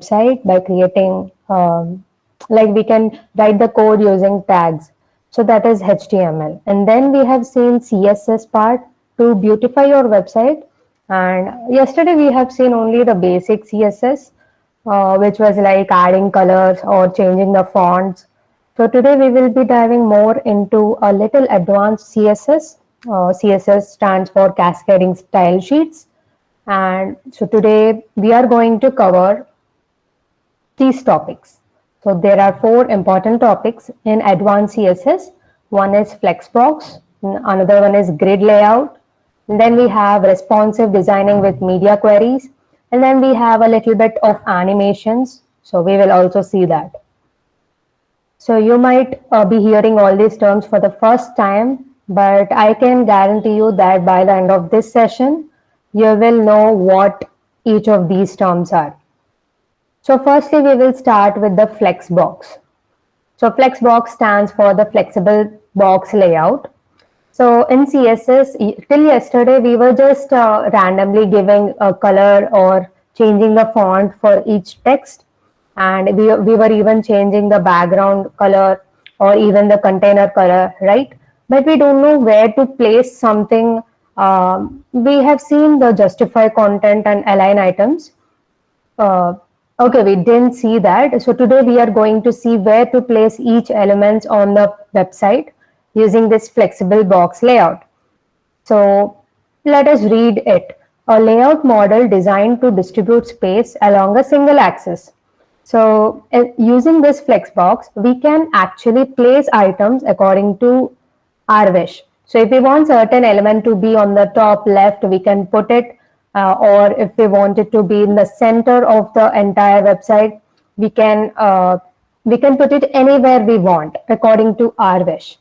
website by creating, like we can write the code using tags. So that is HTML. And then we have seen CSS part to beautify your website. And yesterday we have seen only the basic CSS, which was like adding colors or changing the fonts. So today we will be diving more into a little advanced CSS. CSS stands for Cascading Style Sheets. And so today we are going to cover these topics. So there are four important topics in advanced CSS. One is Flexbox, another one is grid layout, and then we have responsive designing with media queries, and then we have a little bit of animations. So we will also see that. So you might be hearing all these terms for the first time, but I can guarantee you that by the end of this session, you will know what each of these terms are. So firstly, we will start with the Flexbox. So Flexbox stands for the flexible box layout. So in CSS, till yesterday, we were just randomly giving a color or changing the font for each text. And we were even changing the background color or even the container color, right? But we don't know where to place something. We have seen the justify content and align items. Uh, okay, we didn't see that. So today we are going to see where to place each element on the website using this flexible box layout. So let us read it. A layout model designed to distribute space along a single axis. So using this flexbox, we can actually place items according to our wish. So if we want certain element to be on the top left, we can put it, or if we want it to be in the center of the entire website, we can put it anywhere we want according to our wish.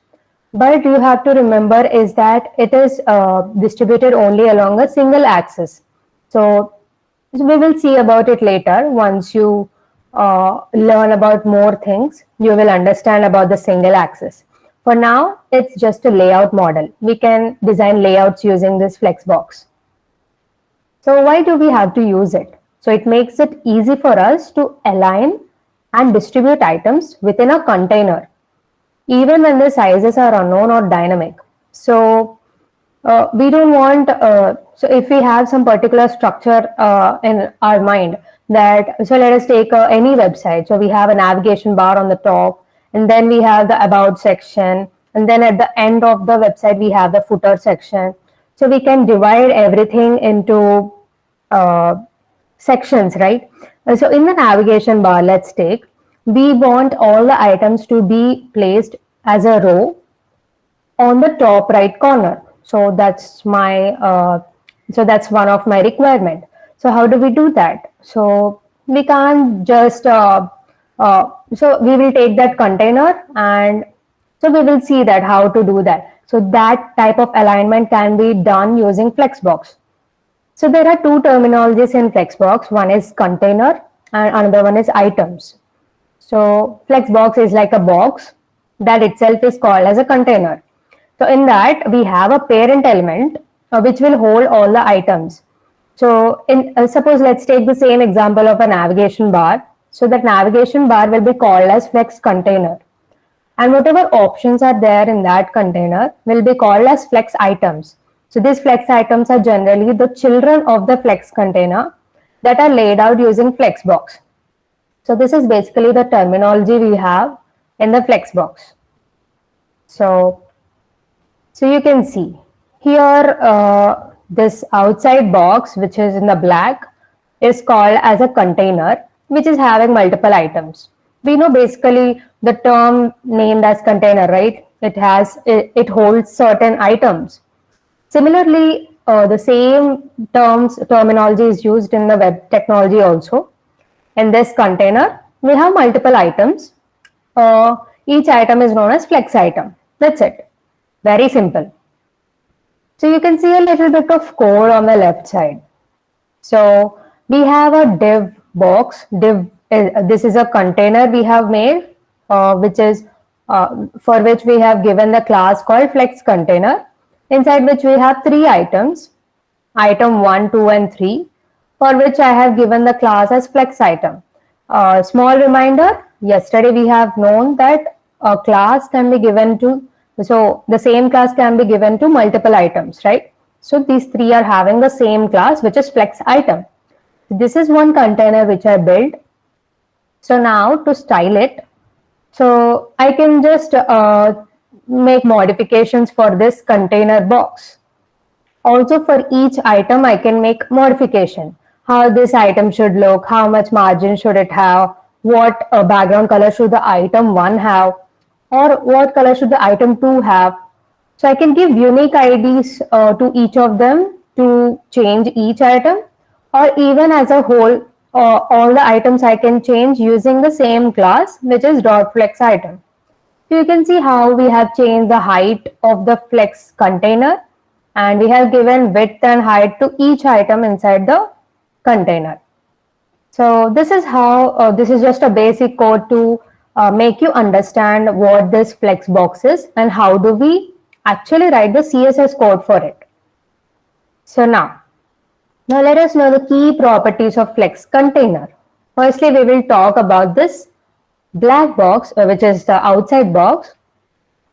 But you have to remember is that it is distributed only along a single axis. So we will see about it later. Once you learn about more things, you will understand about the single axis. For now, it's just a layout model. We can design layouts using this flexbox. So why do we have to use it? So it makes it easy for us to align and distribute items within a container, even when the sizes are unknown or dynamic. So we don't want, so if we have some particular structure in our mind that, so let us take any website. So we have a navigation bar on the top, and then we have the about section, and then at the end of the website, we have the footer section. So we can divide everything into uh, sections, right? So in the navigation bar, let's take, we want all the items to be placed as a row on the top right corner. So that's my, so that's one of my requirement. So how do we do that? So we can't just, so we will take that container, and so we will see that how to do that. So that type of alignment can be done using Flexbox. So there are two terminologies in Flexbox. One is container and another one is items. So Flexbox is like a box that itself is called as a container. So in that we have a parent element which will hold all the items. So in suppose let's take the same example of a navigation bar. So that navigation bar will be called as flex container. And whatever options are there in that container will be called as flex items. So these flex items are generally the children of the flex container that are laid out using Flexbox. So this is basically the terminology we have in the Flexbox. So you can see here this outside box, which is in the black, is called as a container, which is having multiple items. We know basically the term named as container, right? It holds certain items. Similarly, the same terminology is used in the web technology also. In this container, we have multiple items. Each item is known as flex item. That's it. Very simple. So you can see a little bit of code on the left side. So we have a div box. This is a container we have made, which is for which we have given the class called flex container, inside which we have three items, item 1, 2, and 3, for which I have given the class as flex item. Small reminder, yesterday we have known that a class can be given to, so the same class can be given to multiple items, right? So these three are having the same class, which is flex item. This is one container which I built. So now to style it, so I can just make modifications for this container box. Also for each item, I can make modification. How this item should look, how much margin should it have, what background color should the item 1 have, or what color should the item 2 have. So I can give unique IDs to each of them to change each item, or even as a whole, all the items I can change using the same class, which is dot flex item. So you can see how we have changed the height of the flex container, and we have given width and height to each item inside the container. So this is how, this is just a basic code to make you understand what this flex box is and how do we actually write the CSS code for it. So now let us know the key properties of flex container. Firstly, we will talk about this black box, which is the outside box.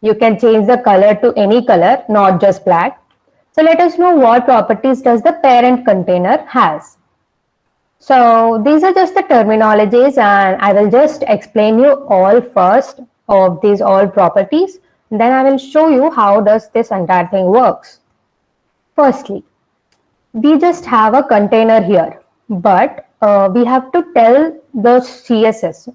You can change the color to any color, not just black. So let us know what properties does the parent container has. So these are just the terminologies, and I will just explain you all first of these all properties. Then I will show you how does this entire thing works. Firstly, we just have a container here, but we have to tell the CSS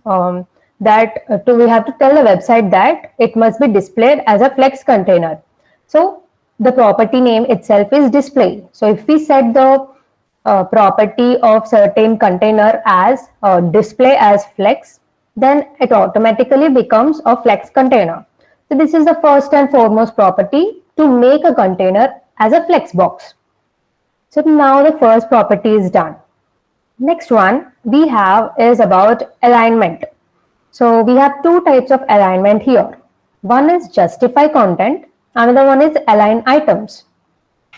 that we have to tell the website that it must be displayed as a flex container. So the property name itself is display. So if we set the property of certain container as display as flex, then it automatically becomes a flex container. So this is the first and foremost property to make a container as a flex box. So now the first property is done. Next one we have is about alignment. So we have two types of alignment here. One is justify content, another one is align items.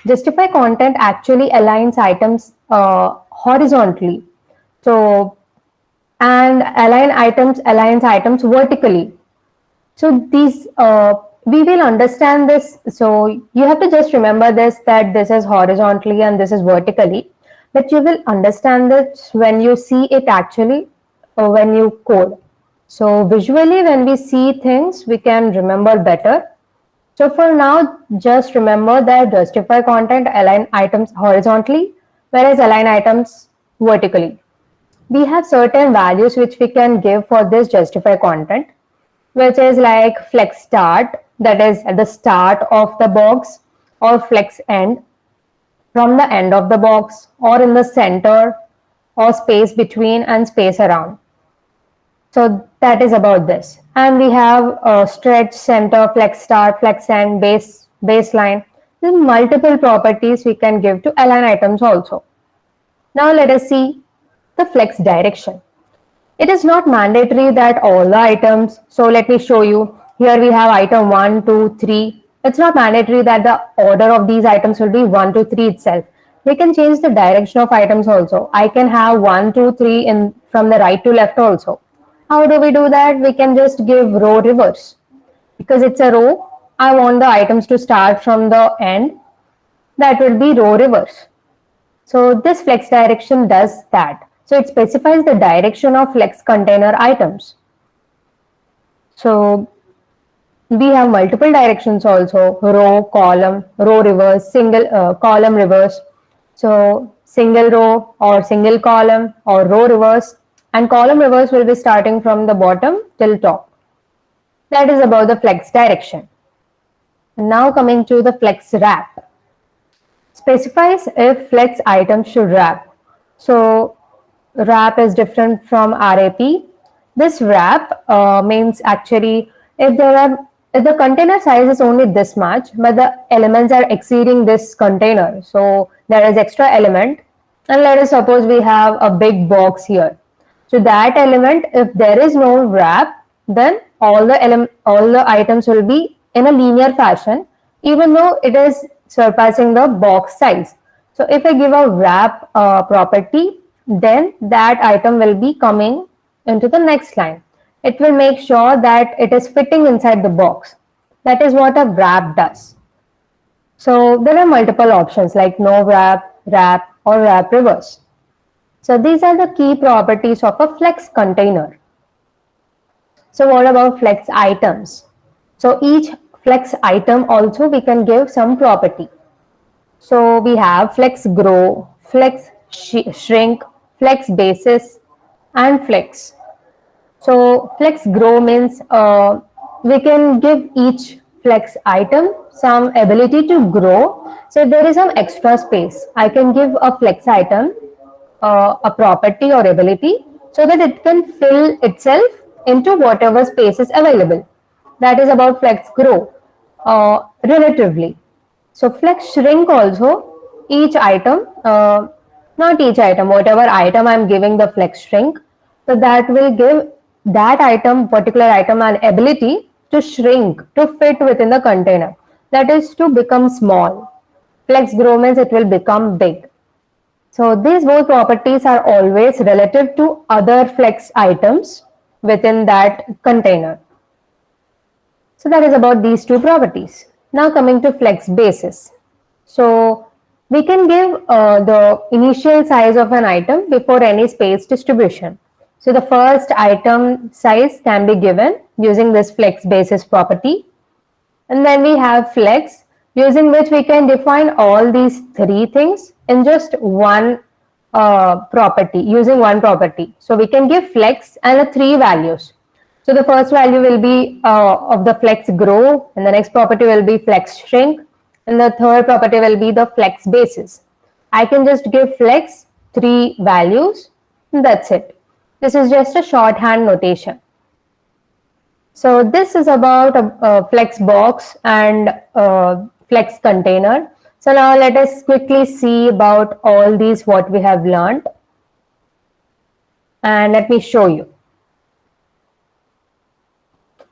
Justify content actually aligns items horizontally. So, and align items aligns items vertically. So these we will understand this. So you have to just remember this, that this is horizontally and this is vertically. But you will understand this when you see it actually, or when you code. So visually, when we see things, we can remember better. So for now, just remember that justify content align items horizontally, whereas align items vertically. We have certain values which we can give for this justify content, which is like flex start, that is at the start of the box, or flex end, from the end of the box, or in the center, or space between and space around. So that is about this. And we have stretch, center, flex start, flex end, baseline. There are multiple properties we can give to align items also. Now let us see the flex direction. It is not mandatory that all the items, so let me show you. Here we have item 1, 2, 3. It's not mandatory that the order of these items will be 1 to 3 itself. We can change the direction of items also. I can have 1, 2, 3 in from the right to left also. How do we do that? We can just give row reverse. Because it's a row, I want the items to start from the end. That will be row reverse. So this flex direction does that. So it specifies the direction of flex container items. So we have multiple directions also: row, column, row reverse, single column reverse. So single row or single column or row reverse, and column reverse will be starting from the bottom till top. That is about the flex direction. Now coming to the flex wrap. Specifies if flex items should wrap. So wrap is different from RAP. This wrap means actually if the container size is only this much, but the elements are exceeding this container, so there is extra element, and let us suppose we have a big box here. So that element, if there is no wrap, then all the items will be in a linear fashion, even though it is surpassing the box size. So if I give a wrap property, then that item will be coming into the next line. It will make sure that it is fitting inside the box. That is what a wrap does. So there are multiple options like no wrap, wrap, or wrap reverse. So these are the key properties of a flex container. So what about flex items? So each flex item also we can give some property. So we have flex grow, flex shrink, flex basis, and flex. So flex grow means we can give each flex item some ability to grow. So if there is some extra space, I can give a flex item a property or ability so that it can fill itself into whatever space is available. That is about flex grow relatively. So flex shrink also, each item, not each item, whatever item I'm giving the flex shrink, so that will give that item, particular item, an ability to shrink, to fit within the container. That is to become small. Flex grow means it will become big. So these both properties are always relative to other flex items within that container. So that is about these two properties. Now coming to flex basis. So we can give the initial size of an item before any space distribution. So the first item size can be given using this flex basis property. And then we have flex, using which we can define all these three things in just one property, using one property. So we can give flex and three values. So the first value will be of the flex grow, and the next property will be flex shrink, and the third property will be the flex basis. I can just give flex three values, and that's it. This is just a shorthand notation. So this is about a flex box and flex container. So now let us quickly see about all these what we have learned. And let me show you.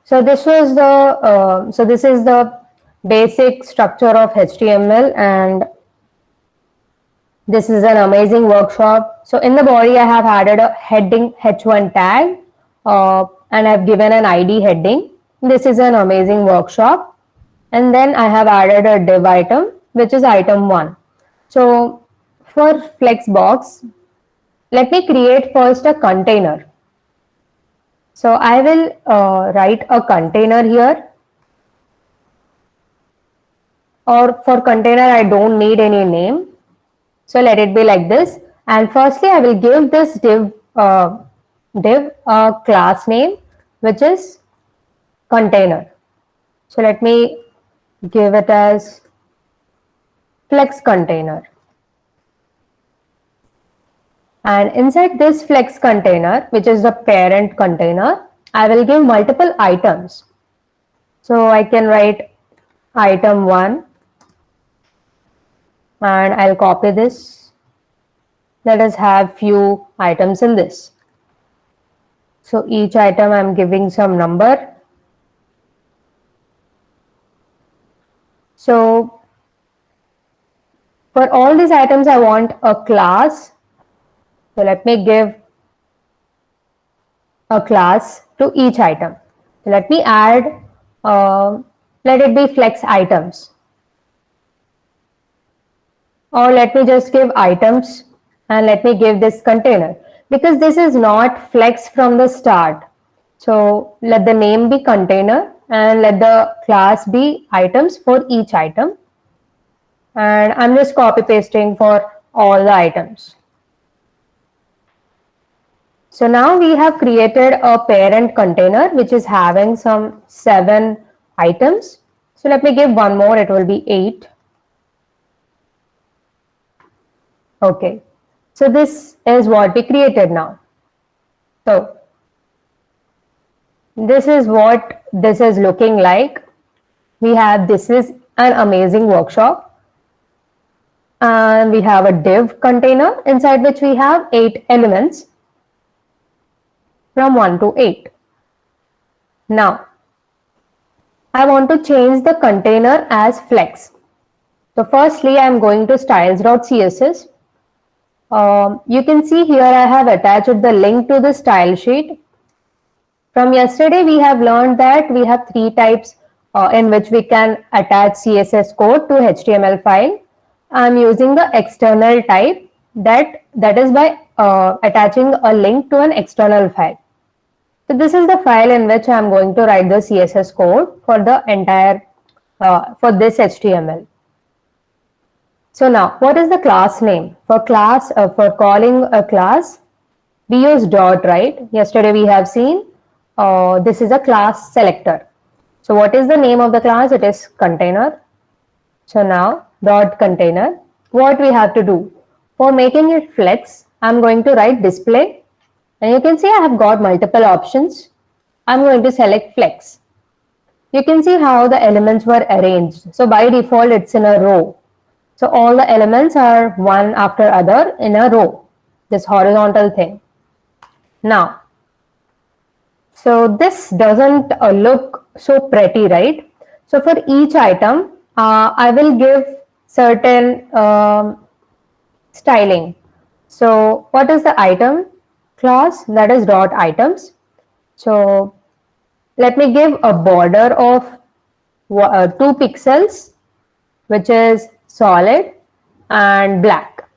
So this was the this is the basic structure of HTML, and this is an amazing workshop. So in the body I have added a heading h1 tag and I've given an ID heading. This is an amazing workshop. And then I have added a div item, which is item 1. So for Flexbox, let me create first a container. So I will write a container here. Or for container, I don't need any name. So let it be like this. And firstly, I will give this div a class name, which is container. So let me give it as flex container. And inside this flex container, which is the parent container, I will give multiple items. So I can write item 1 and I'll copy this. Let us have few items in this. So each item I'm giving some number. So for all these items, I want a class. So let me give a class to each item. So let me add, let it be flex items. Or let me just give items and let me give this container, because this is not flex from the start. So let the name be container and let the class be items for each item. And I'm just copy pasting for all the items. So now we have created a parent container which is having some 7 items. So let me give one more, it will be 8. Okay, so this is what we created now. So this is what this is looking like. We have, this is an amazing workshop. And we have a div container inside which we have 8 elements from 1 to 8. Now, I want to change the container as flex. So firstly, I am going to styles.css. You can see here I have attached the link to the style sheet. From yesterday, we have learned that we have three types in which we can attach CSS code to HTML file. I'm using the external type that is by attaching a link to an external file. So this is the file in which I'm going to write the CSS code for the entire for this HTML. So now, what is the class name? For calling a class, we use dot, right? Yesterday we have seen this is a class selector. So what is the name of the class? It is container. So now dot container. What we have to do? For making it flex, I'm going to write display. And you can see I have got multiple options. I'm going to select flex. You can see how the elements were arranged. So by default, it's in a row. So all the elements are one after other in a row, this horizontal thing. Now, so this doesn't look so pretty, right? So for each item, I will give certain styling. So what is the item class? That is dot items. So let me give a border of 2 pixels, which is solid and black.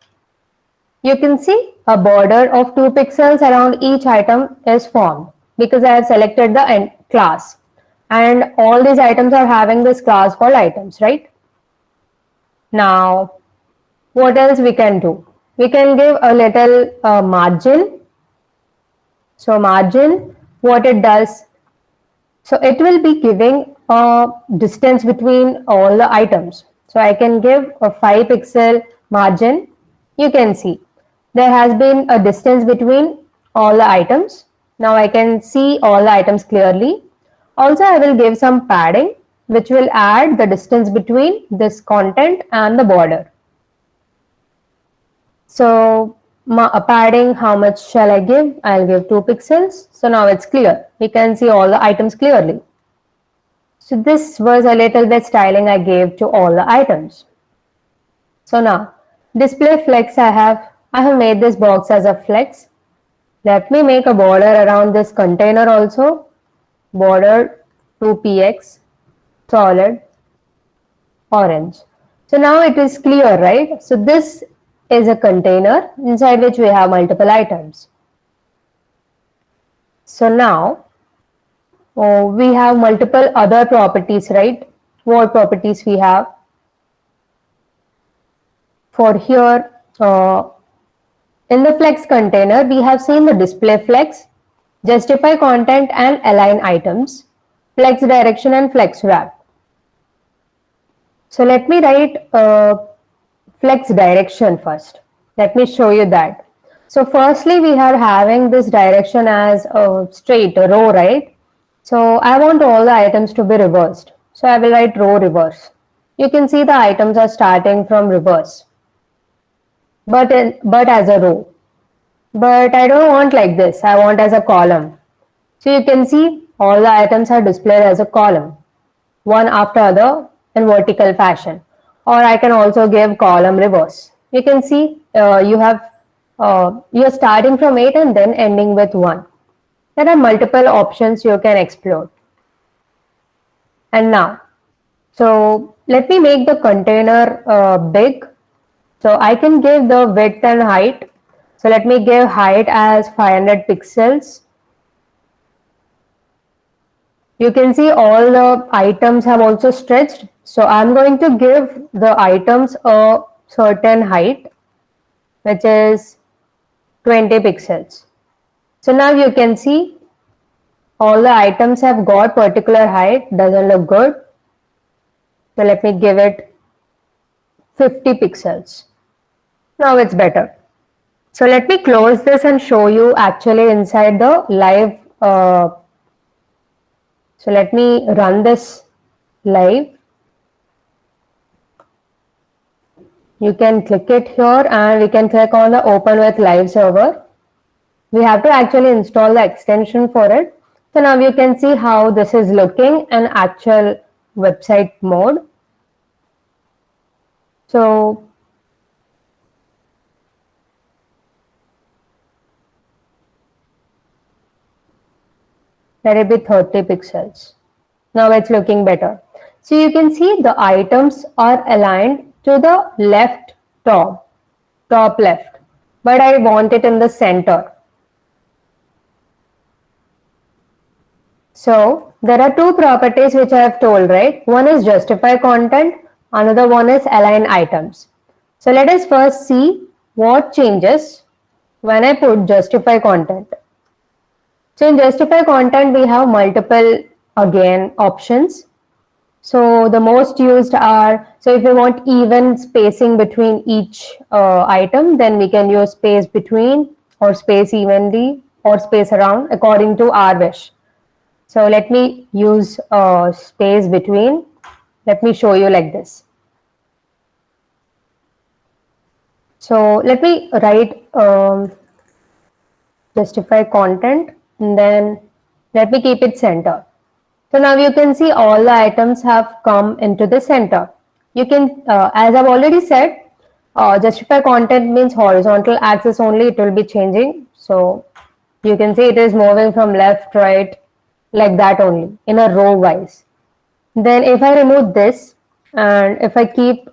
You can see a border of 2 pixels around each item is formed because I have selected the class, and all these items are having this class called items, right? Now, what else we can do? We can give a little margin. So margin, what it does, so it will be giving a distance between all the items. So I can give a 5 pixel margin. You can see there has been a distance between all the items. Now I can see all the items clearly. Also, I will give some padding which will add the distance between this content and the border. So padding, how much shall I give? I'll give 2 pixels. So now it's clear. We can see all the items clearly. So this was a little bit styling I gave to all the items. So now display flex, I have made this box as a flex. Let me make a border around this container also. Border 2px solid orange. So now it is clear, right? So this is a container inside which we have multiple items. So now we have multiple other properties, right? What properties we have? For here, in the flex container, we have seen the display flex, justify content and align items, flex direction and flex wrap. So let me write flex direction first. Let me show you that. So firstly, we are having this direction as a straight a row, right? So I want all the items to be reversed. So I will write row reverse. You can see the items are starting from reverse, but as a row. But I don't want like this. I want as a column. So you can see all the items are displayed as a column, one after other in vertical fashion. Or I can also give column reverse. You can see you're starting from 8 and then ending with 1. There are multiple options you can explore. And now, so let me make the container big. So I can give the width and height. So let me give height as 500 pixels. You can see all the items have also stretched. So I'm going to give the items a certain height, which is 20 pixels. So now you can see all the items have got particular height. Doesn't look good. So let me give it 50 pixels. Now it's better. So let me close this and show you actually inside the live. So let me run this live. You can click it here and we can click on the open with live server. We have to actually install the extension for it. So now you can see how this is looking in actual website mode. So Let it be 30 pixels. Now it's looking better. So you can see the items are aligned to the left top left, but I want it in the center. So there are two properties which I have told, right? One is justify content, another one is align items. So let us first see what changes when I put justify content. So in justify content, we have multiple again options. So the most used are, so if we want even spacing between each item, then we can use space between or space evenly or space around according to our wish. So let me use space between. Let me show you like this. So let me write justify content and then let me keep it center. So now you can see all the items have come into the center. You can, as I've already said, justify content means horizontal axis only, it will be changing. So you can see it is moving from left, right, like that only, in a row wise. Then if I remove this and if I keep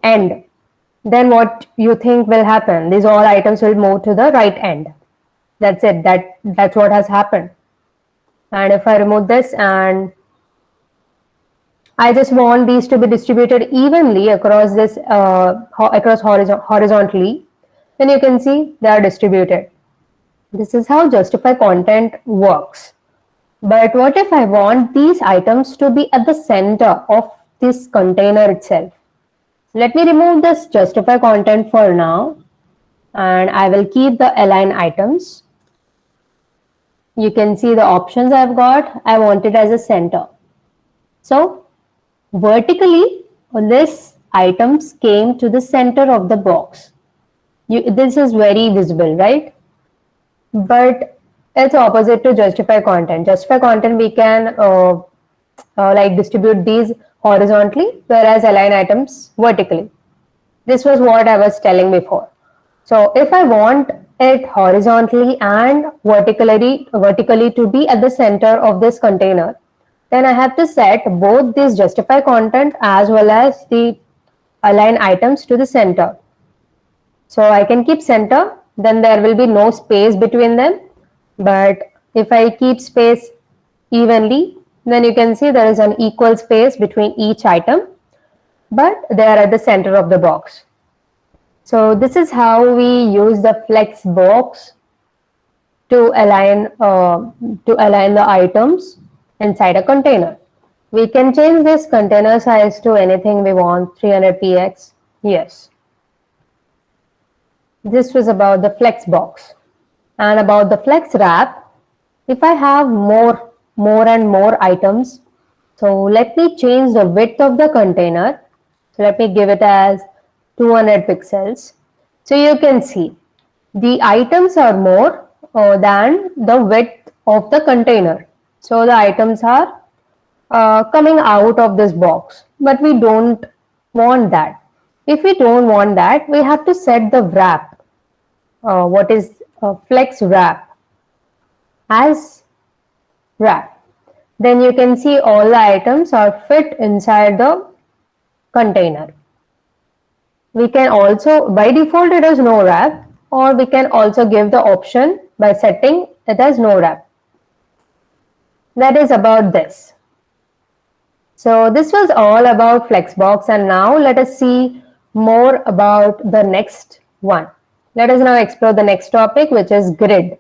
end, then what you think will happen? These all items will move to the right end. That's it. That's what has happened. And if I remove this and I just want these to be distributed evenly across this horizontally, then you can see they are distributed. This is how justify content works. But what if I want these items to be at the center of this container itself? Let me remove this justify content for now and I will keep the align items. You can see the options I've got. I want it as a center. So vertically, this items came to the center of the box. This is very visible, right? But it's opposite to justify content. Justify content we can like distribute these horizontally, whereas align items vertically. This was what I was telling before. So if I want it horizontally and vertically to be at the center of this container, then I have to set both this justify content as well as the align items to the center. So I can keep center, then there will be no space between them. But if I keep space evenly, then you can see there is an equal space between each item, but they are at the center of the box. So this is how we use the flex box to align the items inside a container. We can change this container size to anything we want, 300px. Yes. This was about the flex box. And about the flex wrap, if I have more and more items, so let me change the width of the container. So let me give it as 200 pixels. So you can see the items are more than the width of the container. So the items are coming out of this box, but we don't want that. If we don't want that, we have to set the wrap. What is flex wrap as wrap. Then you can see all the items are fit inside the container. We can also, by default it is no wrap, or we can also give the option by setting it as no wrap. That is about this. So this was all about Flexbox, and now let us see more about the next one. Let us now explore the next topic, which is grid.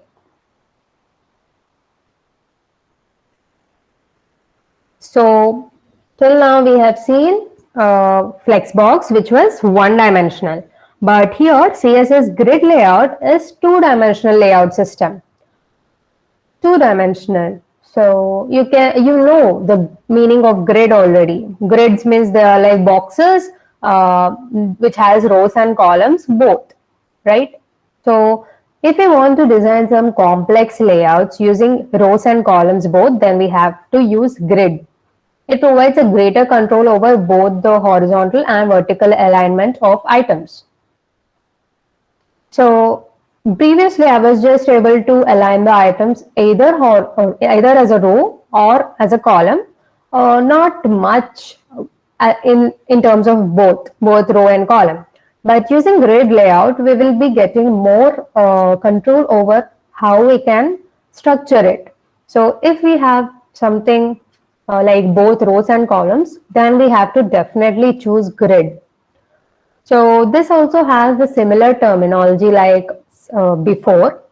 So till now we have seen Flexbox, which was one-dimensional, but here CSS grid layout is two-dimensional layout system. Two-dimensional. So you know the meaning of grid already. Grids means they are like boxes which has rows and columns both, right? So if we want to design some complex layouts using rows and columns both, then we have to use grid. It provides a greater control over both the horizontal and vertical alignment of items. So Previously, I was just able to align the items or either as a row or as a column, not much in terms of both row and column. But using grid layout, we will be getting more control over how we can structure it. So if we have something like both rows and columns, then we have to definitely choose grid. So this also has the similar terminology like before.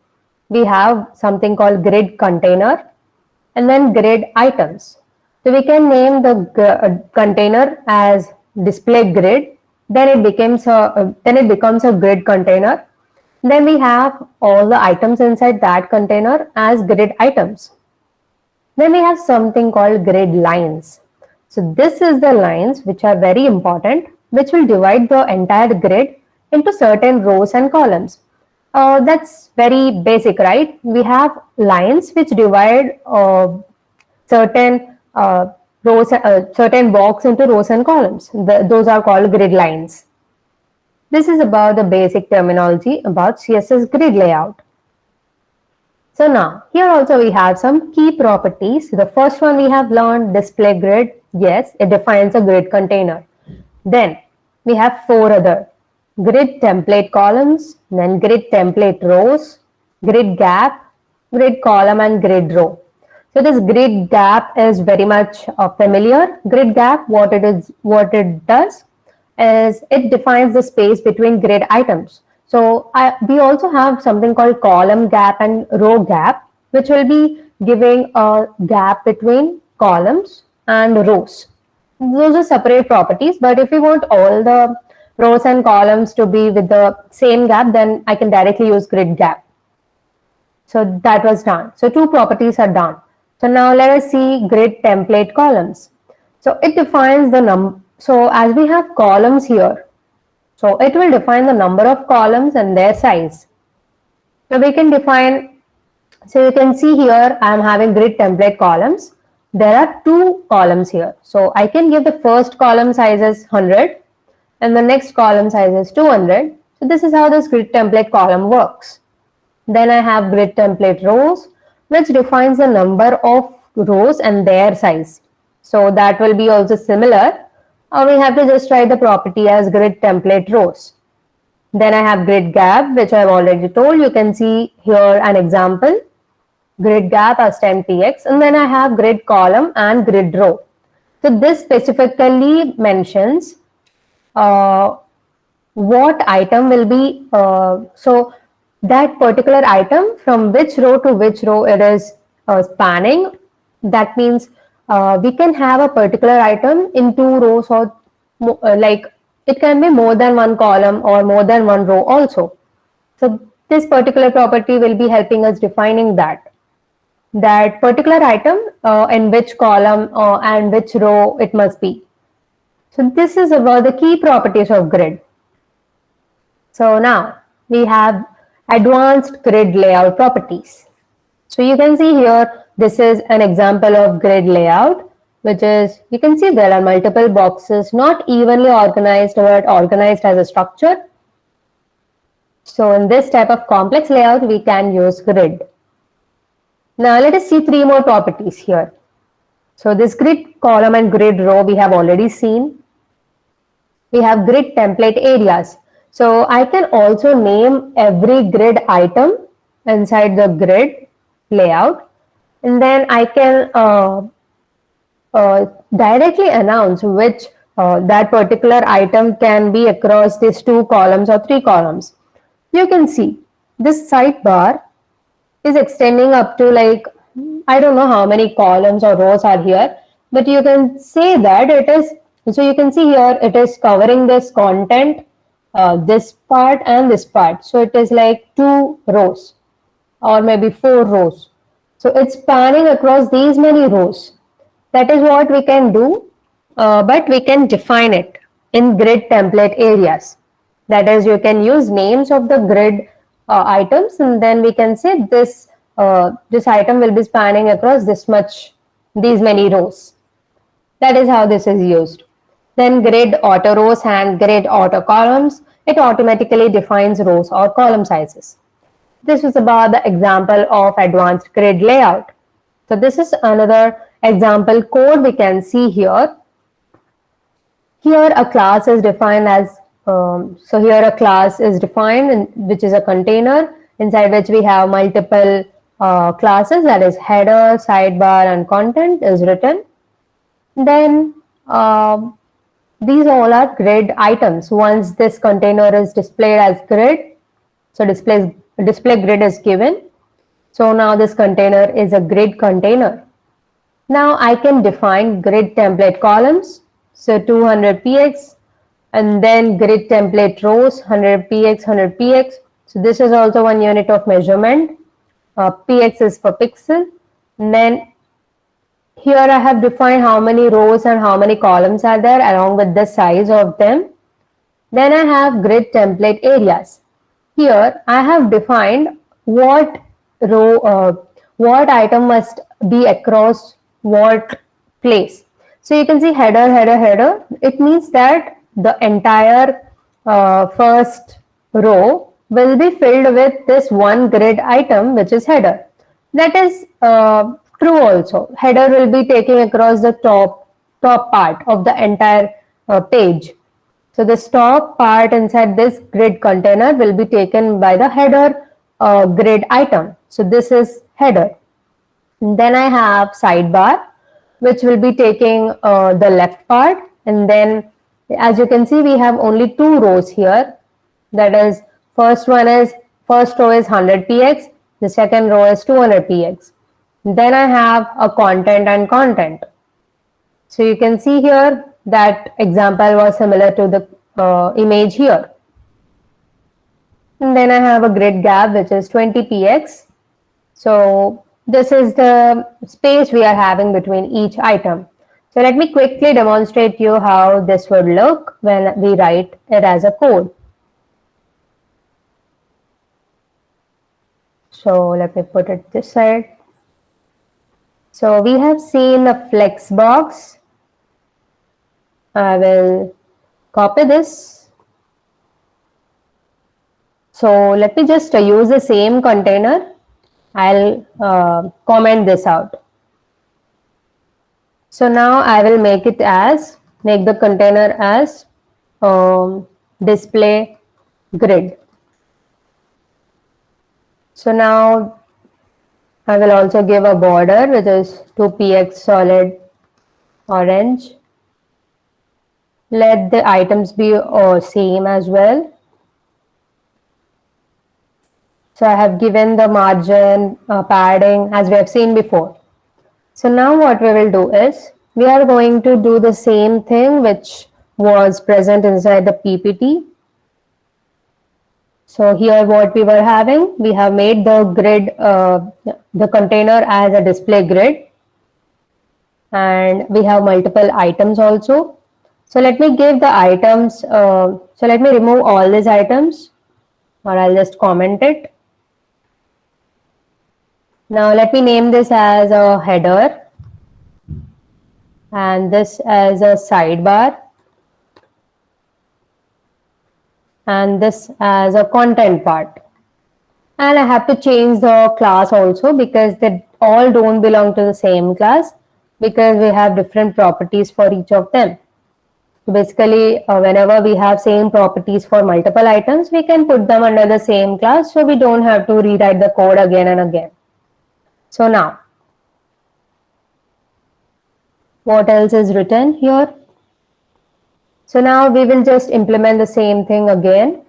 We have something called grid container and then grid items. So we can name the container as display grid. Then it becomes a grid container. Then we have all the items inside that container as grid items. Then we have something called grid lines. So this is the lines which are very important, which will divide the entire grid into certain rows and columns. That's very basic, right? We have lines which divide certain certain blocks into rows and columns. Those are called grid lines. This is about the basic terminology about CSS grid layout. So now, here also we have some key properties. The first one we have learned, display grid. Yes, it defines a grid container. Then we have four other: grid template columns, then grid template rows, grid gap, grid column, and grid row. So this grid gap is very much familiar. Grid gap, what it does is it defines the space between grid items. So we also have something called column gap and row gap, which will be giving a gap between columns and rows. Those are separate properties, but if we want all the rows and columns to be with the same gap, then I can directly use grid gap. So that was done. So two properties are done. So now let us see grid template columns. So it defines the number. So as we have columns here, so it will define the number of columns and their size. So we can define, so you can see here I am having grid template columns. There are two columns here. So I can give the first column size as 100 and the next column size is 200. So this is how this grid template column works. Then I have grid template rows, which defines the number of rows and their size. So that will be also similar. We have to just write the property as grid template rows. Then I have grid gap, which I have already told. You can see here an example. Grid gap as 10px. And then I have grid column and grid row. So this specifically mentions what item will be, so that particular item from which row to which row it is spanning. That means we can have a particular item in two rows or like it can be more than one column or more than one row also. So this particular property will be helping us defining that particular item in which column and which row it must be. So this is about the key properties of grid. So now we have advanced grid layout properties. So you can see here, this is an example of grid layout, which is, you can see there are multiple boxes, not evenly organized, but organized as a structure. So in this type of complex layout, we can use grid. Now let us see three more properties here. So this grid column and grid row we have already seen. We have grid template areas. So I can also name every grid item inside the grid layout, and then I can directly announce which that particular item can be across these two columns or three columns. You can see this sidebar is extending up to like, I don't know how many columns or rows are here, but you can say that it is, so you can see here it is covering this content, this part and this part. So it is like 2 rows or maybe 4 rows. So it's spanning across these many rows. That is what we can do, but we can define it in grid template areas. That is, you can use names of the grid items, and then we can say this this item will be spanning across these many rows. That is how this is used. Then grid auto rows and grid auto columns. It automatically defines rows or column sizes. This was about the example of advanced grid layout. So this is another example code we can see here. Here a class is defined as, here a class is defined which is a container inside which we have multiple classes, that is header, sidebar and content is written. Then these all are grid items. Once this container is displayed as grid, so display grid is given. So now this container is a grid container. Now I can define grid template columns. So 200px and then grid template rows 100px, 100px. So this is also one unit of measurement. Px is for pixel. And then here I have defined how many rows and how many columns are there along with the size of them. Then I have grid template areas. Here I have defined what what item must be across what place. So you can see header, header, header. It means that the entire first row will be filled with this one grid item, which is header. That is true also. Header will be taking across the top part of the entire page. So the top part inside this grid container will be taken by the header grid item. So this is header. And then I have sidebar, which will be taking the left part. And then as you can see, we have only two rows here. That is, first row is 100px, the second row is 200px. Then I have a content and content. So you can see here that example was similar to the image here. And then I have a grid gap which is 20px. So this is the space we are having between each item. So let me quickly demonstrate you how this would look when we write it as a code. So let me put it this side. So we have seen a flex box. I will copy this. So let me just use the same container. I'll comment this out. So now I will make the container as display grid. So now I will also give a border which is 2px solid orange. Let the items be same as well. So I have given the margin padding as we have seen before. So now what we will do is we are going to do the same thing which was present inside the PPT. So here what we were having, we have made the grid, the container as a display grid, and we have multiple items also. So let me give the items, so let me remove all these items, or I'll just comment it. Now let me name this as a header and this as a sidebar and this as a content part. And I have to change the class also because they all don't belong to the same class because we have different properties for each of them. So basically, whenever we have same properties for multiple items, we can put them under the same class so we don't have to rewrite the code again and again. So now, what else is written here? So now we will just implement the same thing again.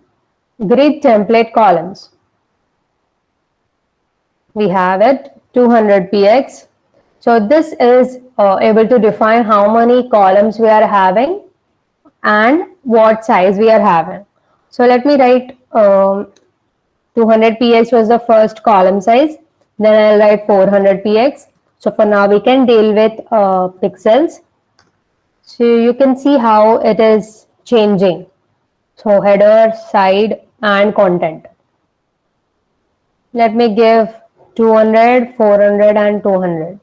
Grid template columns. We have it 200px. So this is able to define how many columns we are having and what size we are having. So let me write 200px was the first column size. Then I'll write 400px. So for now we can deal with pixels. So you can see how it is changing. So header, side and content. Let me give 200, 400 and 200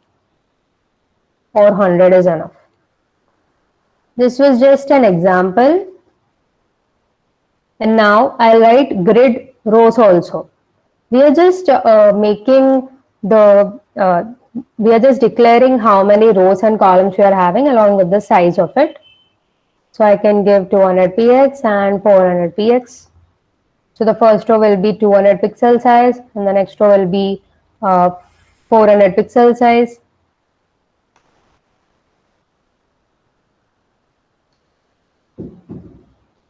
or 100 is enough. This was just an example. And now I'll write grid rows also. We are just making the, we are just declaring how many rows and columns we are having along with the size of it. So I can give 200 px and 400 px. So the first row will be 200 pixel size and the next row will be 400 pixel size.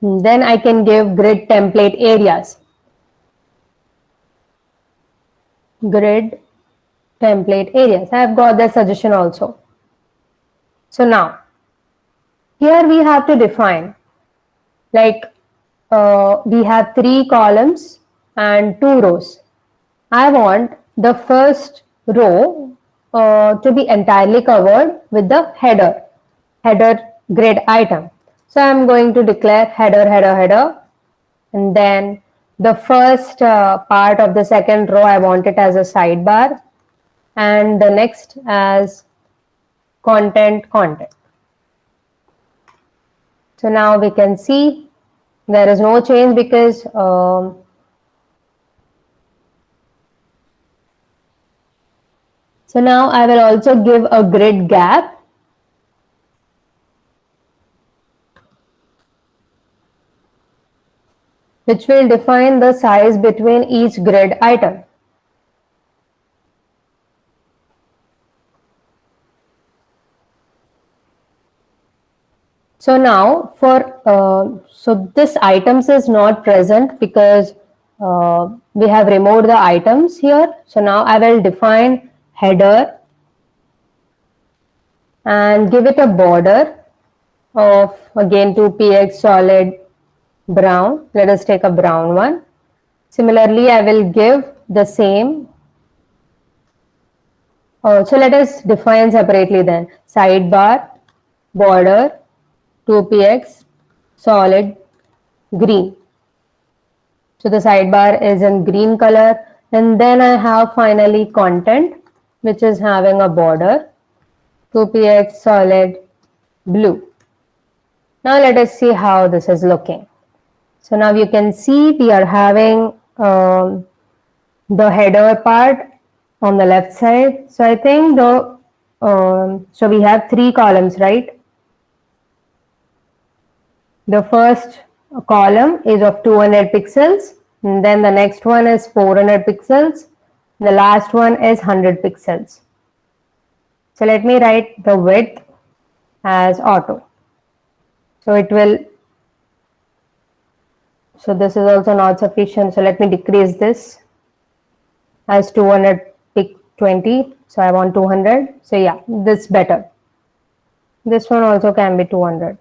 Then I can give grid template areas. Grid template areas. I have got that suggestion also. So now, here we have to define, like we have 3 columns and 2 rows. I want the first row to be entirely covered with the header grid item. So I'm going to declare header, and then the first part of the second row I want it as a sidebar, and the next as content. So now we can see there is no change because so now I will also give a grid gap, which will define the size between each grid item. So now for so this items is not present because we have removed the items here. So now I will define header and give it a border of again 2px solid brown. Let us take a brown one. Similarly, I will give the same. So let us define separately then. Sidebar, border, 2px, solid, green. So the sidebar is in green color. And then I have finally content, which is having a border, 2px, solid, blue. Now let us see how this is looking. So now you can see we are having the header part on the left side. So I think the so we have 3 columns, right? The first column is of 200 pixels, and then the next one is 400 pixels, the last one is 100 pixels. So let me write the width as auto. So it will, so this is also not sufficient, so let me decrease this as 200 20. So I want 200. So yeah, this better. This one also can be 200.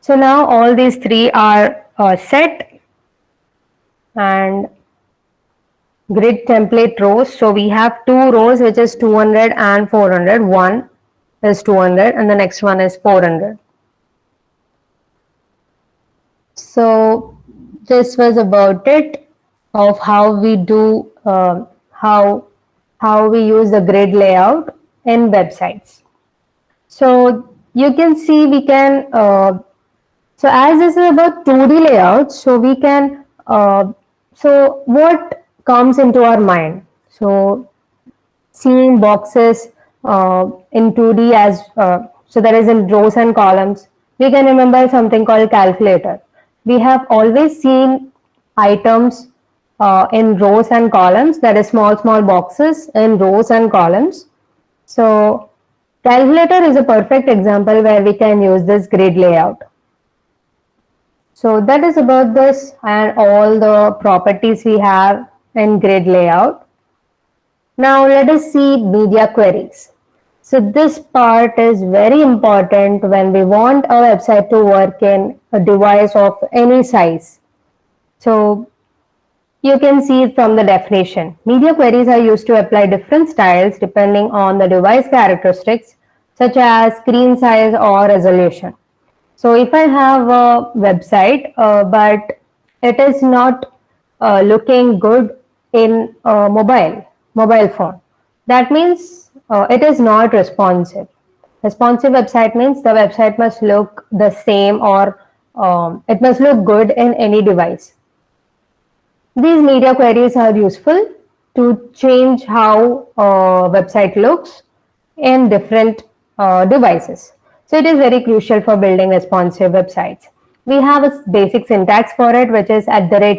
So now all these 3 are set, and grid template rows. So we have 2 rows which is 200 and 400. One is 200 and the next one is 400. So this was about it of how we do how we use the grid layout in websites. So you can see we can so as this is about 2D layout, so we can so what comes into our mind? So seeing boxes in 2D as so that is in rows and columns, we can remember something called calculator. We have always seen items in rows and columns, that is small boxes in rows and columns. So calculator is a perfect example where we can use this grid layout. So that is about this and all the properties we have in grid layout. Now let us see media queries. So this part is very important when we want a website to work in a device of any size. So you can see it from the definition. Media queries are used to apply different styles depending on the device characteristics such as screen size or resolution. So if I have a website but it is not looking good in a mobile phone, that means it is not responsive. Responsive website means the website must look the same or it must look good in any device. These media queries are useful to change how a website looks in different devices. So it is very crucial for building responsive websites. We have a basic syntax for it, which is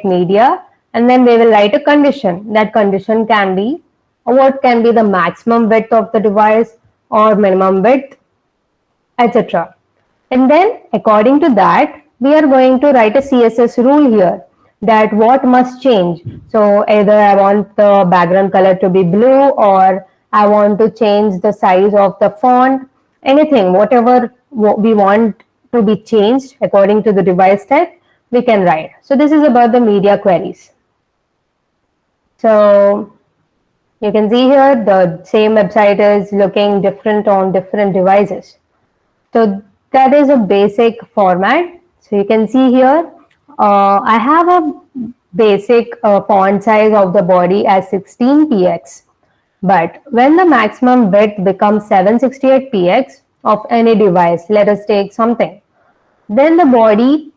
@media, and then we will write a condition. That condition can be what can be the maximum width of the device or minimum width, etc. And then according to that, we are going to write a CSS rule here that what must change. So either I want the background color to be blue, or I want to change the size of the font, anything, whatever we want to be changed according to the device type, we can write. So this is about the media queries. So you can see here the same website is looking different on different devices. So that is a basic format. So you can see here, I have a basic font size of the body as 16px. But when the maximum width becomes 768px of any device, let us take something, then the body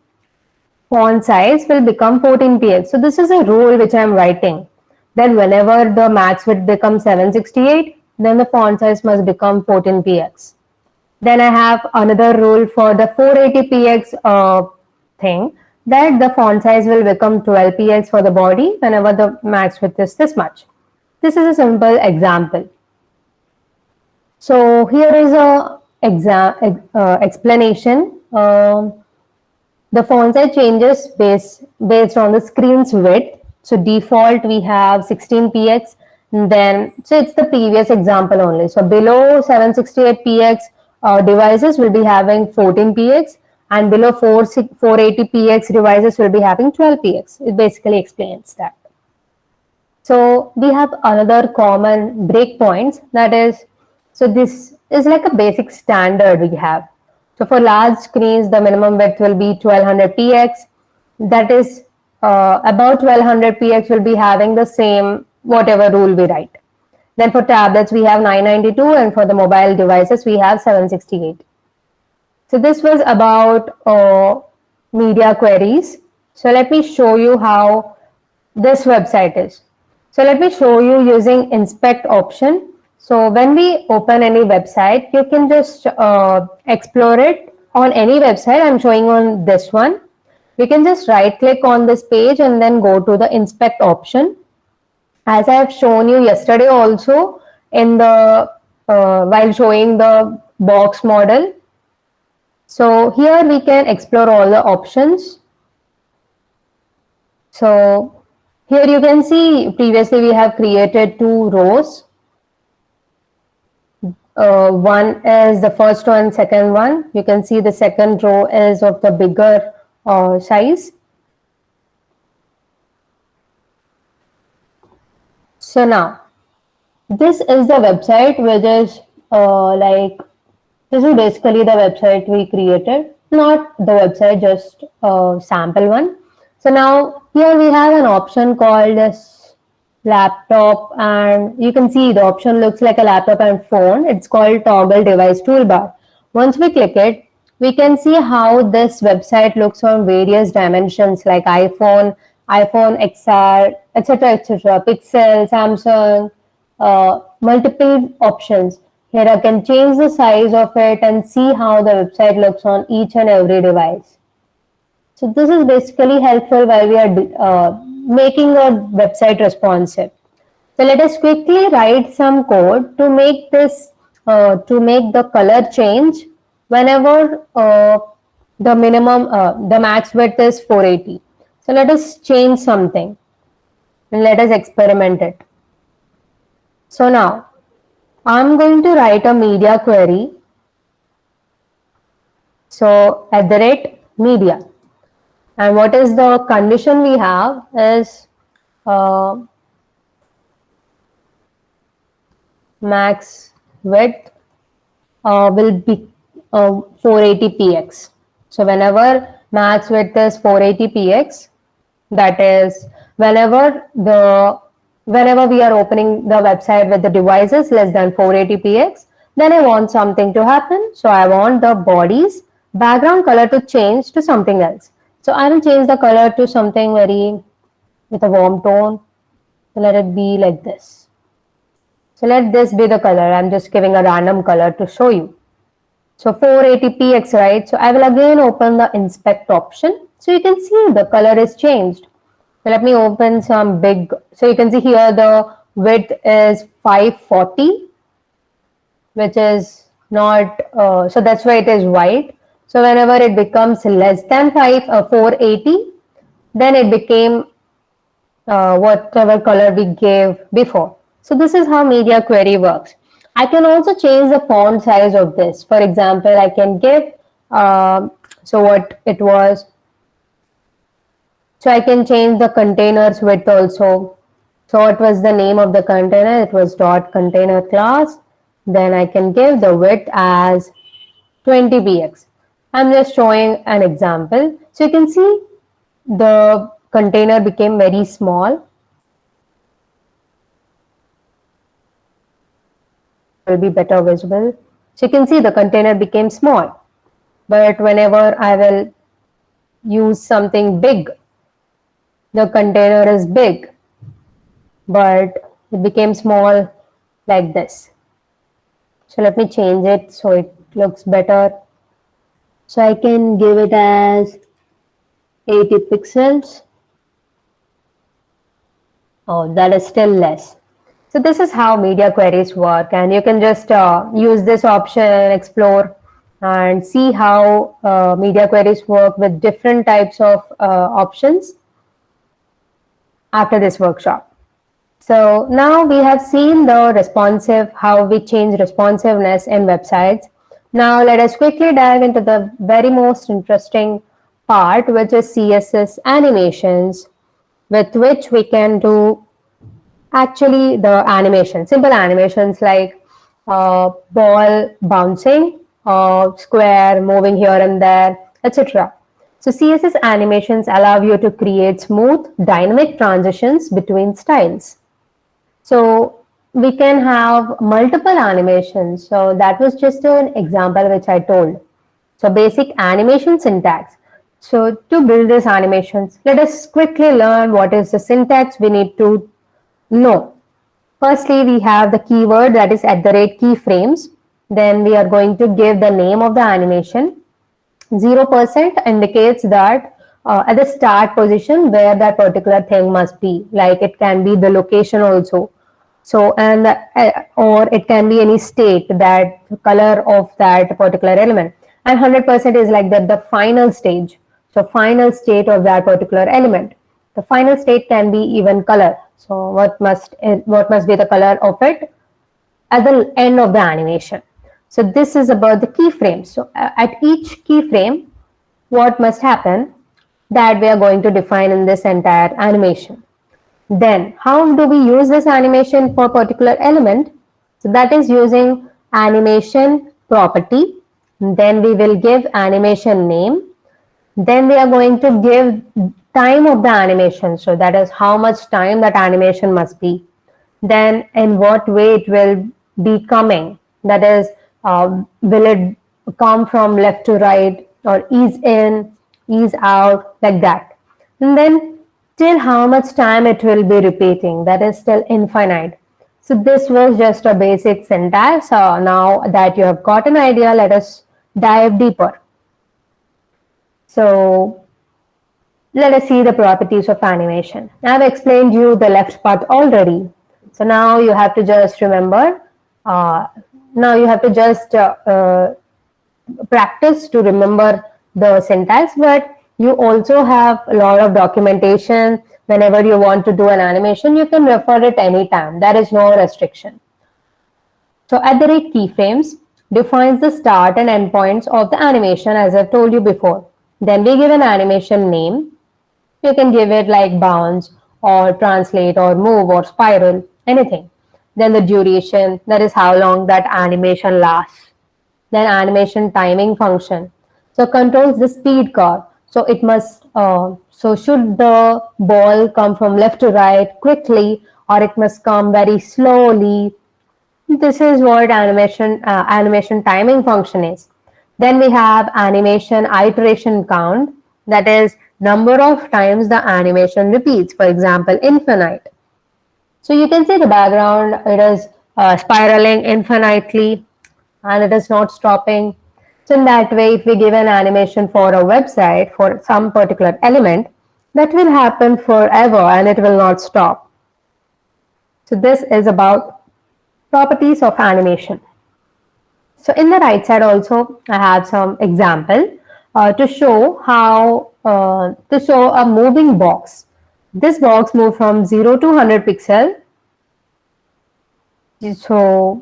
font size will become 14px. So this is a rule which I am writing. Then whenever the max width becomes 768, then the font size must become 14px. Then I have another rule for the 480px thing, that the font size will become 12px for the body whenever the max width is this much. This is a simple example. So here is a explanation. The font size changes based on the screen's width. So default we have 16px. Then so it's the previous example only. So below 768px devices will be having 14px, and below 480px devices will be having 12px. It basically explains that. So we have another common breakpoints, that is, so this is like a basic standard we have. So for large screens, the minimum width will be 1200px. That is about 1200px will be having the same whatever rule we write. Then for tablets, we have 992, and for the mobile devices, we have 768. So this was about media queries. So let me show you how this website is. So let me show you using inspect option. So when we open any website, you can just explore it on any website. I'm showing on this one. You can just right click on this page and then go to the inspect option. As I have shown you yesterday also in the while showing the box model. So here we can explore all the options. So here you can see previously we have created two rows. One is the first one, second one. You can see the second row is of the bigger size. So now, this is the website which is this is basically the website we created, not the website, just a sample one. So now here we have an option called as laptop, and you can see the option looks like a laptop and phone. It's called toggle device toolbar. Once we click it, we can see how this website looks on various dimensions like iPhone, iPhone XR, etc., Pixel, Samsung, multiple options. Here I can change the size of it and see how the website looks on each and every device. So this is basically helpful while we are making a website responsive. So let us quickly write some code to make this, to make the color change whenever the max width is 480. So let us change something and let us experiment it. So now I'm going to write a media query. So @media. And what is the condition we have is max width will be 480px. So whenever max width is 480px, that is whenever we are opening the website with the devices less than 480px, then I want something to happen. So I want the bodies background color to change to something else. So I will change the color to something very with a warm tone. So let it be like this. So let this be the color. I'm just giving a random color to show you. So 480px, right? So I will again open the inspect option. So you can see the color is changed. So let me open some big. So you can see here the width is 540, which is not, so that's why it is white. So whenever it becomes less than 480, then it became whatever color we gave before. So this is how media query works. I can also change the font size of this. For example, I can give, so what it was, so I can change the container's width also. So what was the name of the container? It was dot container class. Then I can give the width as 20px. I'm just showing an example. So you can see the container became very small. Will be better visible. So you can see the container became small. But whenever I will use something big, the container is big, but it became small like this. So let me change it so it looks better. So I can give it as 80 pixels. Oh, that is still less. So this is how media queries work, and you can just use this option, explore, and see how media queries work with different types of options after this workshop. So now we have seen the responsive, how we change responsiveness in websites. Now let us quickly dive into the very most interesting part, which is CSS animations, with which we can do actually the animation, simple animations like ball bouncing, square moving here and there, etc. So CSS animations allow you to create smooth, dynamic transitions between styles. So we can have multiple animations. So that was just an example which I told. So basic animation syntax. So to build these animations, let us quickly learn what is the syntax we need to know. Firstly, we have the keyword, that is at the rate keyframes. Then we are going to give the name of the animation. 0% indicates that at the start position where that particular thing must be, like it can be the location also. So, and or it can be any state, that color of that particular element. And 100% is like that the final stage. So final state of that particular element. The final state can be even color. So what must be the color of it at the end of the animation. So this is about the keyframes. So at each keyframe, what must happen, that we are going to define in this entire animation. Then how do we use this animation for particular element? So that is using animation property. Then we will give animation name. Then we are going to give time of the animation. So that is how much time that animation must be. Then in what way it will be coming. That is, will it come from left to right, or ease in, ease out, like that. And then till how much time it will be repeating. That is still infinite. So this was just a basic syntax. Now that you have got an idea, let us dive deeper. So let us see the properties of animation. I have explained you the left part already. So now you have to just remember, now you have to just practice to remember the syntax, but you also have a lot of documentation. Whenever you want to do an animation, you can refer it anytime. There is no restriction. So at the rate keyframes defines the start and end points of the animation, as I've told you before. Then we give an animation name. You can give it like bounce or translate or move or spiral, anything. Then the duration, that is how long that animation lasts. Then animation timing function. So controls the speed curve. So it must, so should the ball come from left to right quickly, or it must come very slowly. This is what animation timing function is. Then we have animation iteration count, that is number of times the animation repeats, for example, infinite. So you can see the background, it is spiraling infinitely and it is not stopping. So in that way, if we give an animation for a website for some particular element, that will happen forever and it will not stop. So this is about properties of animation. So in the right side also, I have some example to show how to show a moving box. This box moved from 0 to 100 pixel. So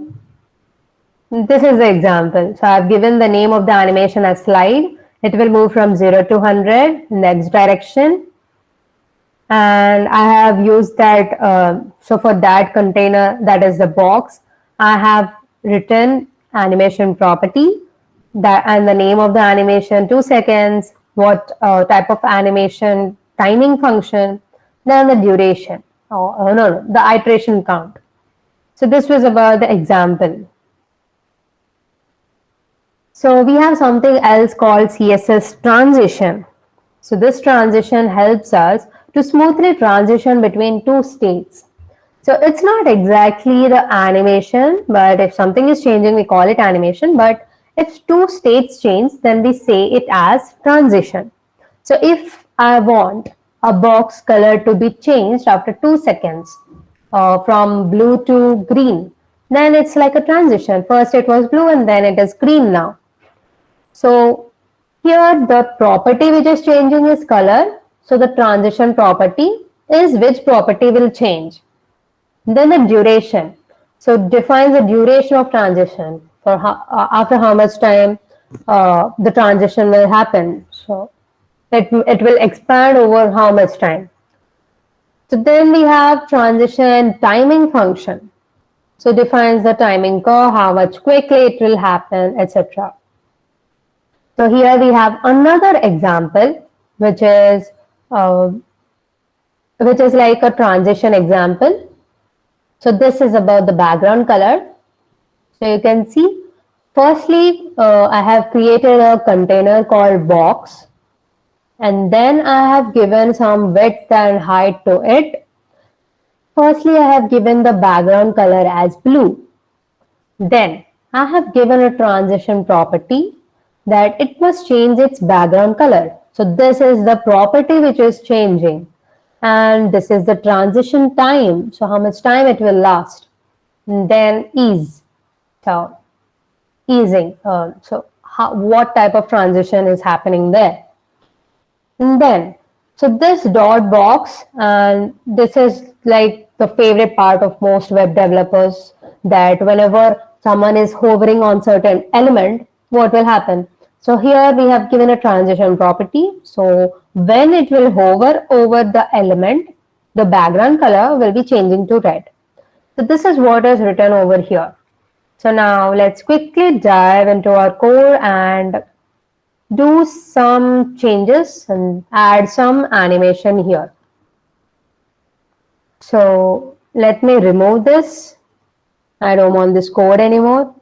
this is the example. So I've given the name of the animation as slide. It will move from 0 to 100 next direction. And I have used that. So for that container, that is the box, I have written animation property that and the name of the animation, 2 seconds, what type of animation, timing function, then the duration. No, the iteration count. So this was about the example. So we have something else called CSS transition. So this transition helps us to smoothly transition between two states. So it's not exactly the animation, but if something is changing, we call it animation. But if two states change, then we say it as transition. So if I want a box color to be changed after 2 seconds from blue to green, then it's like a transition. First it was blue and then it is green now. So here the property which is changing is color. So the transition property is which property will change. Then the duration. So it defines the duration of transition for after how much time the transition will happen. So it will expand over how much time. So then we have transition timing function. So defines the timing curve, how much quickly it will happen, etc. So here we have another example, uh, which is like a transition example. So this is about the background color. So you can see, firstly, I have created a container called box, and then I have given some width and height to it. Firstly, I have given the background color as blue. Then I have given a transition property that it must change its background color. So this is the property which is changing. And this is the transition time. So how much time it will last. And then ease. So easing. What type of transition is happening there? And then, so this dot box, and this is like the favorite part of most web developers, that whenever someone is hovering on certain element, what will happen? So here we have given a transition property. So when it will hover over the element, the background color will be changing to red. So this is what is written over here. So now let's quickly dive into our code and do some changes and add some animation here. So let me remove this. I don't want this code anymore.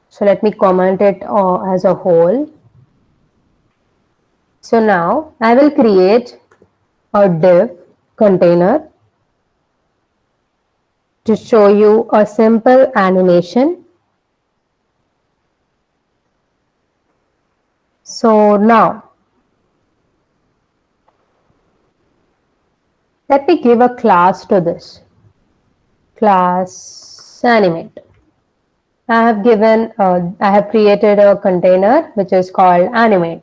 So let me comment it as a whole. So now I will create a div container to show you a simple animation. So now let me give a class to this. Class animate. I have created a container which is called animate.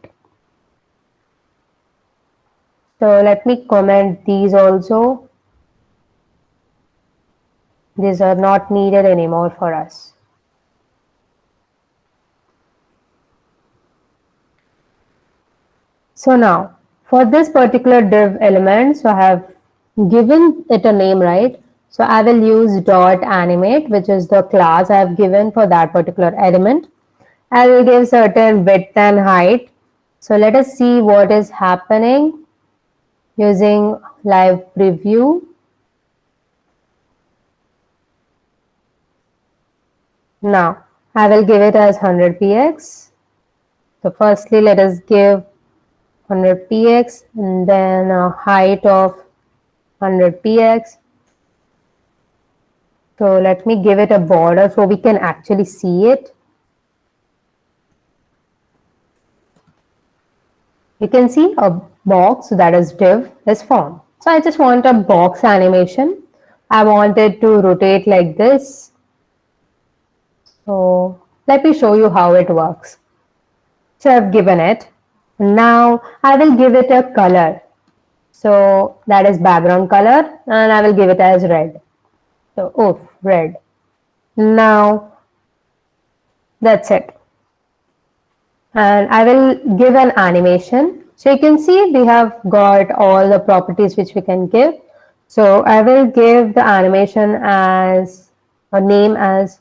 So let me comment these also. These are not needed anymore for us. So now for this particular div element, so I have given it a name, right? So I will use dot animate, which is the class I have given for that particular element. I will give certain width and height. So let us see what is happening using live preview. Now I will give it as 100px. So firstly let us give 100px and then a height of 100px. So let me give it a border so we can actually see it. You can see a box, that is div, is formed. So I just want a box animation. I want it to rotate like this. So let me show you how it works. So I've given it. Now I will give it a color. So that is background color and I will give it as red. So red. Now that's it. And I will give an animation. So you can see we have got all the properties which we can give. So I will give the animation as a name as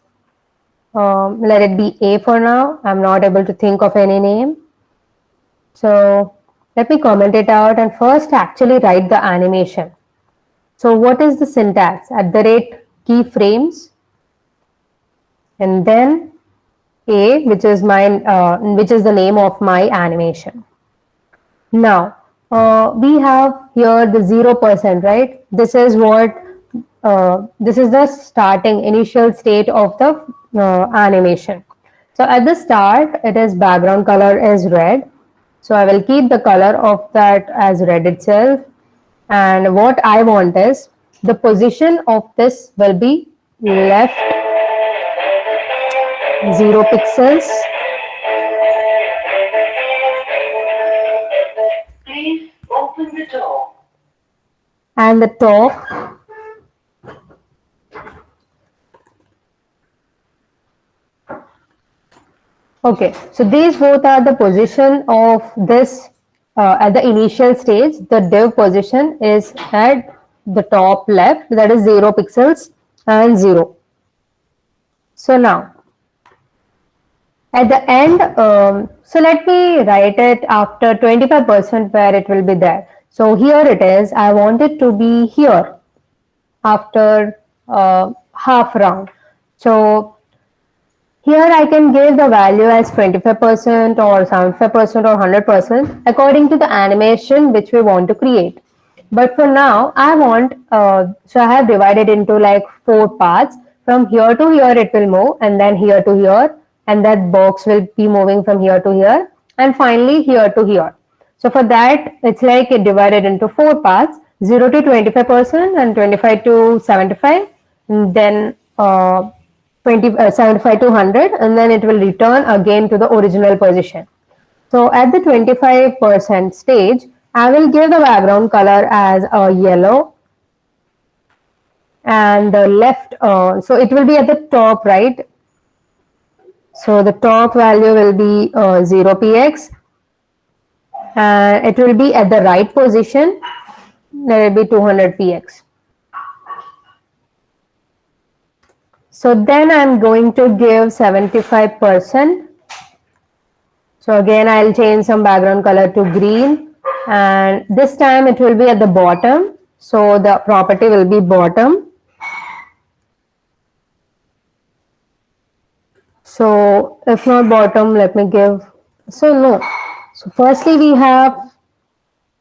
let it be A for now. I'm not able to think of any name. So let me comment it out and first actually write the animation. So what is the syntax? At the rate keyframes and then A, which is which is the name of my animation. Now we have here the 0%, right? This is what this is the starting initial state of the animation. So at the start, it is background color is red. So I will keep the color of that as red itself. And what I want is the position of this will be left 0 pixels. Please open the door. And the top okay, so these both are the position of this at the initial stage. The div position is at the top left, that is 0 pixels and 0. So now at the end, so let me write it after 25% where it will be there. So here it is. I want it to be here after half round. So here I can give the value as 25% or 75% or 100% according to the animation which we want to create. But for now, I want, so I have divided into like 4 parts. From here to here it will move and then here to here and that box will be moving from here to here and finally here to here. So for that, it's like it divided into 4 parts, 0 to 25% and 25 to 75, and then 75 to 100 and then it will return again to the original position. So at the 25% stage, I will give the background color as a yellow and the left, so it will be at the top, right? So the top value will be 0px and it will be at the right position, there will be 200px. So then I'm going to give 75%. So again, I'll change some background color to green and this time it will be at the bottom. So the property will be bottom. So if not bottom, let me give, so no. So firstly we have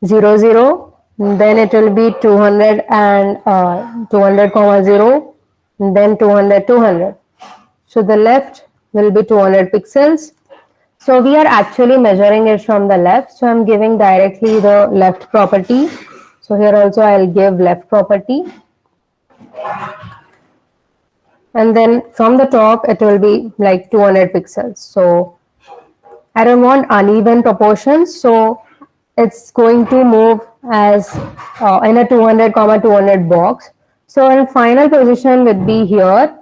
0, 0, then it will be 200 and 200, 0, and then 200, 200. So the left will be 200 pixels. So we are actually measuring it from the left. So I'm giving directly the left property. So here also I'll give left property. And then from the top, it will be like 200 pixels. So I don't want uneven proportions. So it's going to move as in a 200, 200 box. So in final position would be here.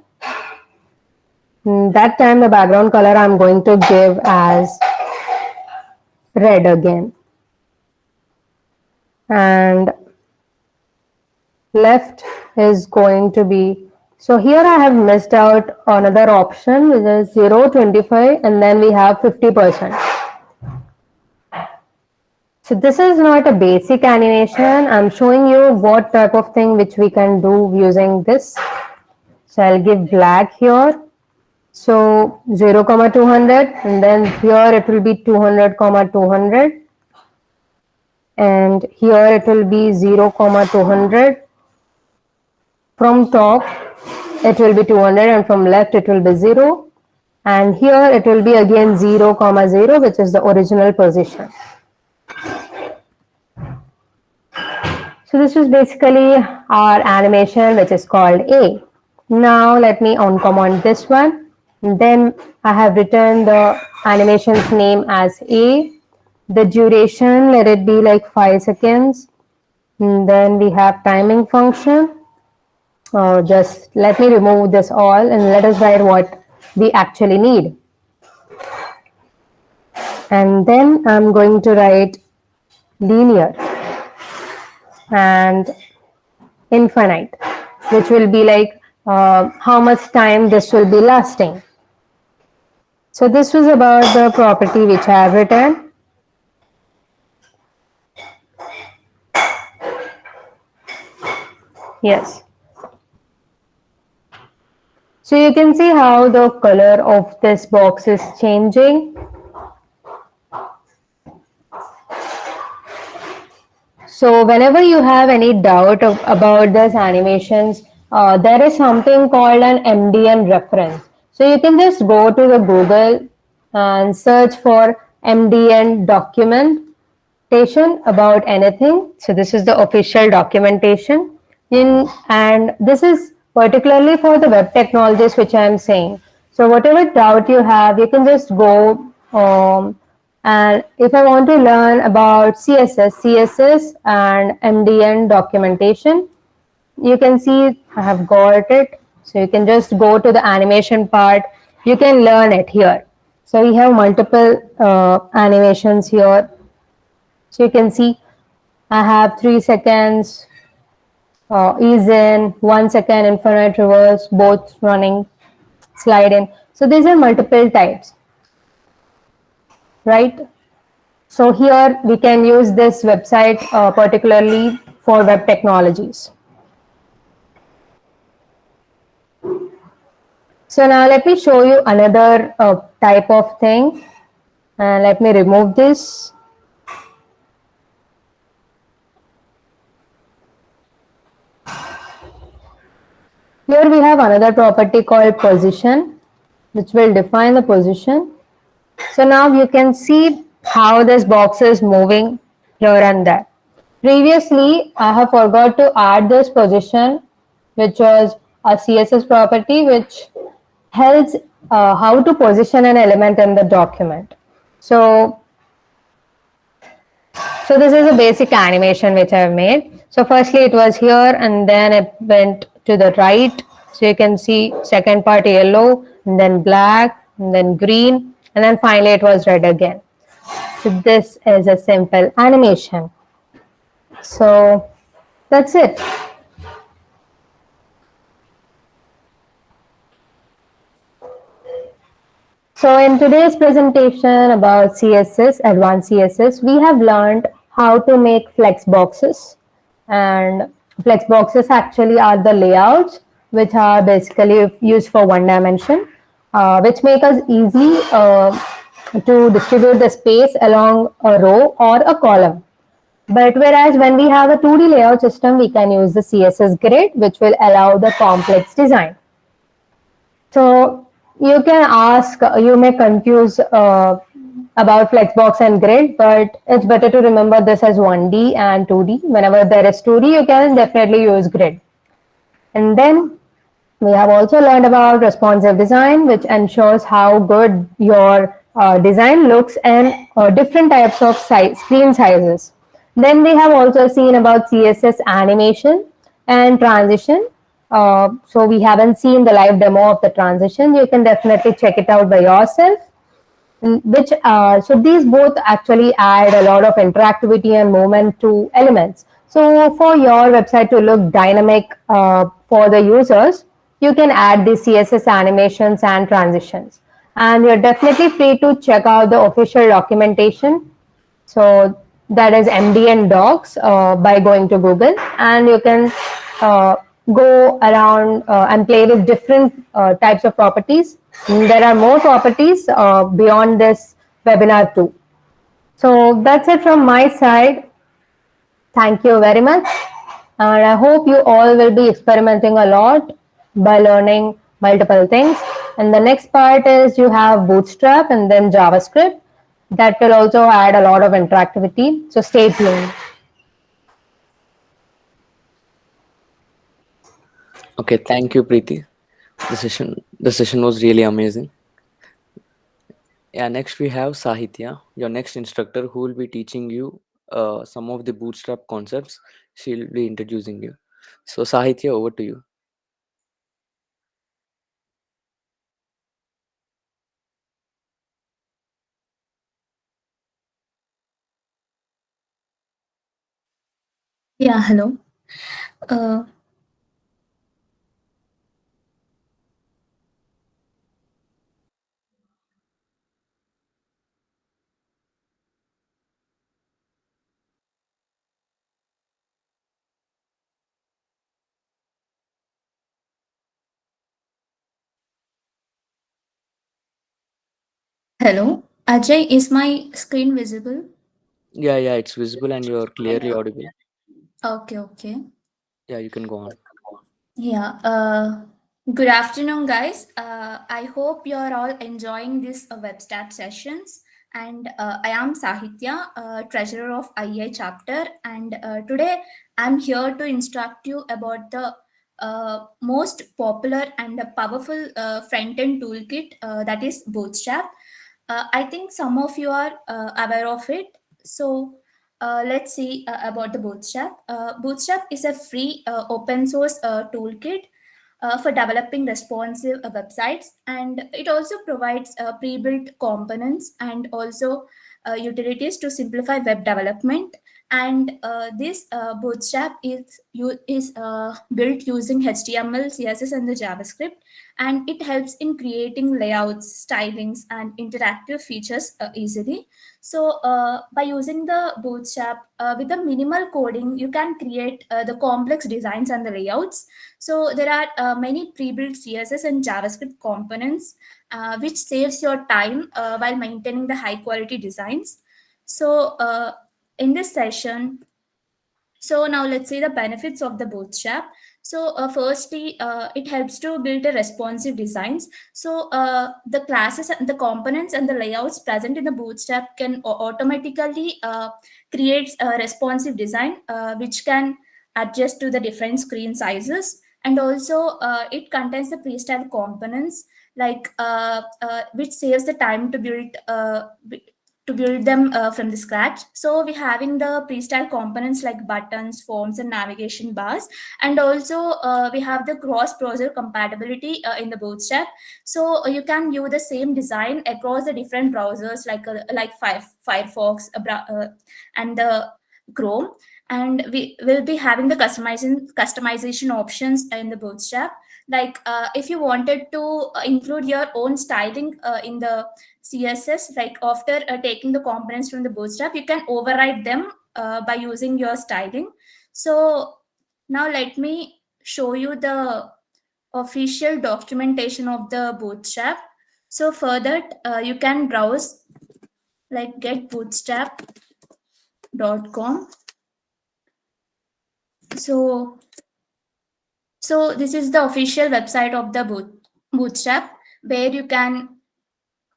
That time the background color I'm going to give as red again. And left is going to be, so here I have missed out another option which is 0, 25 and then we have 50%. So this is not a basic animation. I'm showing you what type of thing which we can do using this. So I'll give black here. So 0, 200, and then here it will be 200, 200, and here it will be 0, 200. From top it will be 200 and from left it will be 0, and here it will be again 0, 0, which is the original position. So this is basically our animation, which is called A. Now let me uncomment this one. Then I have written the animation's name as A. The duration, let it be like 5 seconds. And then we have timing function. Just let me remove this all and let us write what we actually need. And then I'm going to write linear and infinite, which will be like how much time this will be lasting. So this was about the property which I have written. Yes. So you can see how the color of this box is changing. So whenever you have any doubt about this animations, there is something called an MDN reference. So you can just go to the Google and search for MDN documentation about anything. So this is the official documentation, and this is particularly for the web technologies which I am saying. So whatever doubt you have, you can just go. And if I want to learn about CSS and MDN documentation, you can see I have got it. So you can just go to the animation part. You can learn it here. So we have multiple animations here. So you can see I have 3 seconds, ease in, 1 second, infinite reverse, both running, slide in. So these are multiple types, right? So here we can use this website particularly for web technologies. So now let me show you another type of thing. Let me remove this. Here we have another property called position, which will define the position. So now you can see how this box is moving here and there. Previously, I have forgot to add this position, which was a CSS property which helps how to position an element in the document. So this is a basic animation which I have made. So firstly it was here and then it went to the right. So you can see second part yellow and then black and then green and then finally it was red again. So this is a simple animation. So that's it. So in today's presentation about CSS, advanced CSS, we have learned how to make flex boxes. And flex boxes actually are the layouts which are basically used for one dimension, which make us easy to distribute the space along a row or a column. But whereas when we have a 2D layout system, we can use the CSS grid, which will allow the complex design. So you can ask, you may confuse about Flexbox and grid, but it's better to remember this as 1D and 2D. Whenever there is 2D, you can definitely use grid. And then we have also learned about responsive design, which ensures how good your design looks and different types of screen sizes. Then we have also seen about CSS animation and transition. So we haven't seen the live demo of the transition. You can definitely check it out by yourself. So these both actually add a lot of interactivity and movement to elements. So for your website to look dynamic for the users, you can add the CSS animations and transitions. And you're definitely free to check out the official documentation. So that is MDN Docs by going to Google, and you can go around and play with different types of properties. There are more properties beyond this webinar too. So that's it from my side. Thank you very much. And I hope you all will be experimenting a lot by learning multiple things. And the next part is you have Bootstrap and then JavaScript. That will also add a lot of interactivity. So stay tuned. Okay, thank you, Preeti. The session was really amazing. Yeah, next we have Sahitya, your next instructor, who will be teaching you some of the bootstrap concepts. She'll be introducing you. So, Sahitya, over to you. Yeah, hello. Uh, Hello. Ajay, is my screen visible? Yeah, it's visible and you're clearly audible. Okay, okay. Yeah, you can go on. Yeah. Good afternoon, guys. I hope you're all enjoying this WebStat sessions. And I am Sahitya, treasurer of IEI chapter. And today I'm here to instruct you about the most popular and powerful front-end toolkit that is Bootstrap. I think some of you are aware of it. So let's see about the Bootstrap. Bootstrap is a free open source toolkit for developing responsive websites, and it also provides pre-built components and also utilities to simplify web development. And this Bootstrap is built using HTML, CSS, and the JavaScript, and it helps in creating layouts, stylings, and interactive features easily. So, by using the Bootstrap with the minimal coding, you can create the complex designs and the layouts. So, there are many pre-built CSS and JavaScript components, which saves your time while maintaining the high-quality designs. So, in this session, so now let's see the benefits of the Bootstrap. So firstly, it helps to build a responsive designs. So the classes, the components, and the layouts present in the Bootstrap can automatically create a responsive design, which can adjust to the different screen sizes. And also, it contains the pre-styled components, like which saves the time to build them from the scratch. So we having the pre-style components like buttons, forms, and navigation bars, and also we have the cross-browser compatibility in the Bootstrap. So you can view the same design across the different browsers like Firefox and the Chrome. And we will be having the customization options in the Bootstrap. Like if you wanted to include your own styling in the CSS, like after taking the components from the Bootstrap, you can override them by using your styling. So now let me show you the official documentation of the Bootstrap. So for that, you can browse like getbootstrap.com. So this is the official website of the Bootstrap, where you can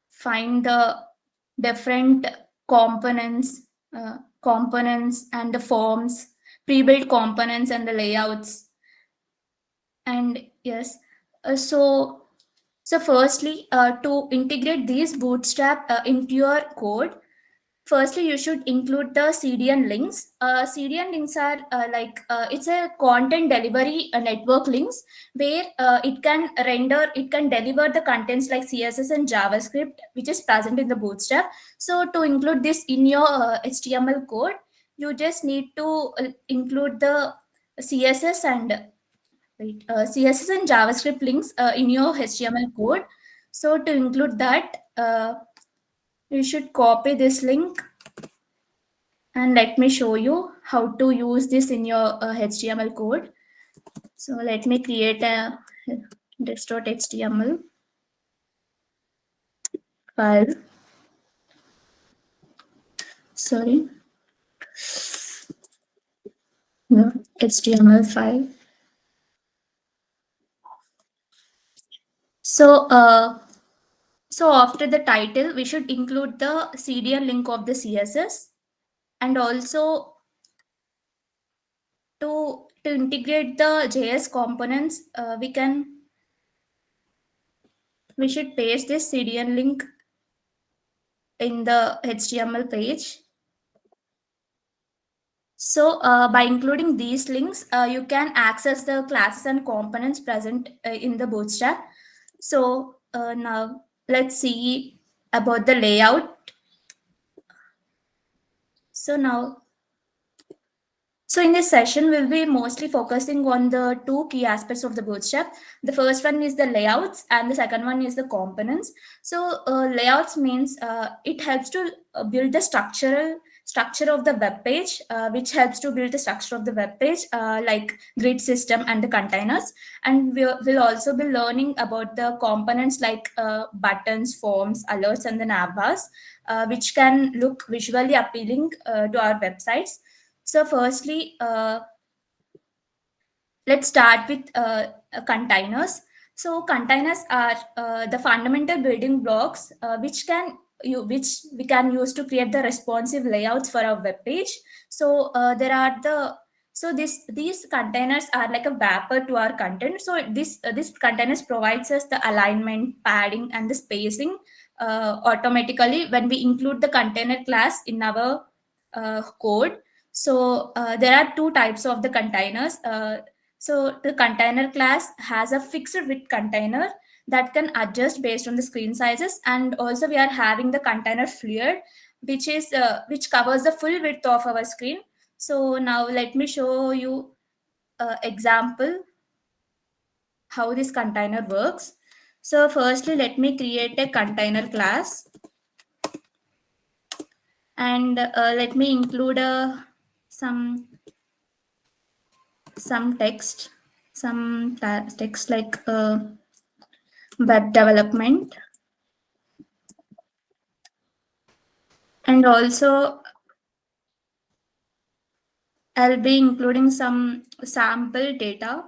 find the different components, components and the forms, pre-built components and the layouts. And yes, so firstly, to integrate these Bootstrap into your code, firstly, you should include the CDN links. CDN links are it's a content delivery network links, where it can deliver the contents like CSS and JavaScript, which is present in the Bootstrap. So to include this in your HTML code, you just need to include the CSS and CSS and JavaScript links in your HTML code. So to include that, you should copy this link, and let me show you how to use this in your HTML code. So let me create a this.html file. Sorry, no, HTML file. So, so after the title, we should include the CDN link of the CSS, and also to integrate the JS components, we should paste this CDN link in the HTML page. So by including these links, you can access the classes and components present in the Bootstrap. So now let's see about the layout. So now, so in this session, we'll be mostly focusing on the two key aspects of the Bootstrap. The first one is the layouts, and the second one is the components. So layouts means it helps to build the structure of the web page, which helps to build the structure of the web page, like grid system and the containers. And we'll also be learning about the components like buttons, forms, alerts, and the navbars, which can look visually appealing to our websites. So firstly, let's start with containers. So containers are the fundamental building blocks which we can use to create the responsive layouts for our web page. So these containers are like a wrapper to our content. So this containers provides us the alignment, padding, and the spacing automatically when we include the container class in our code. So there are two types of the containers. So the container class has a fixed width container that can adjust based on the screen sizes, and also we are having the container fluid, which covers the full width of our screen. So now let me show you example how this container works. So firstly, let me create a container class, and let me include some some text text like web development, and also I'll be including some sample data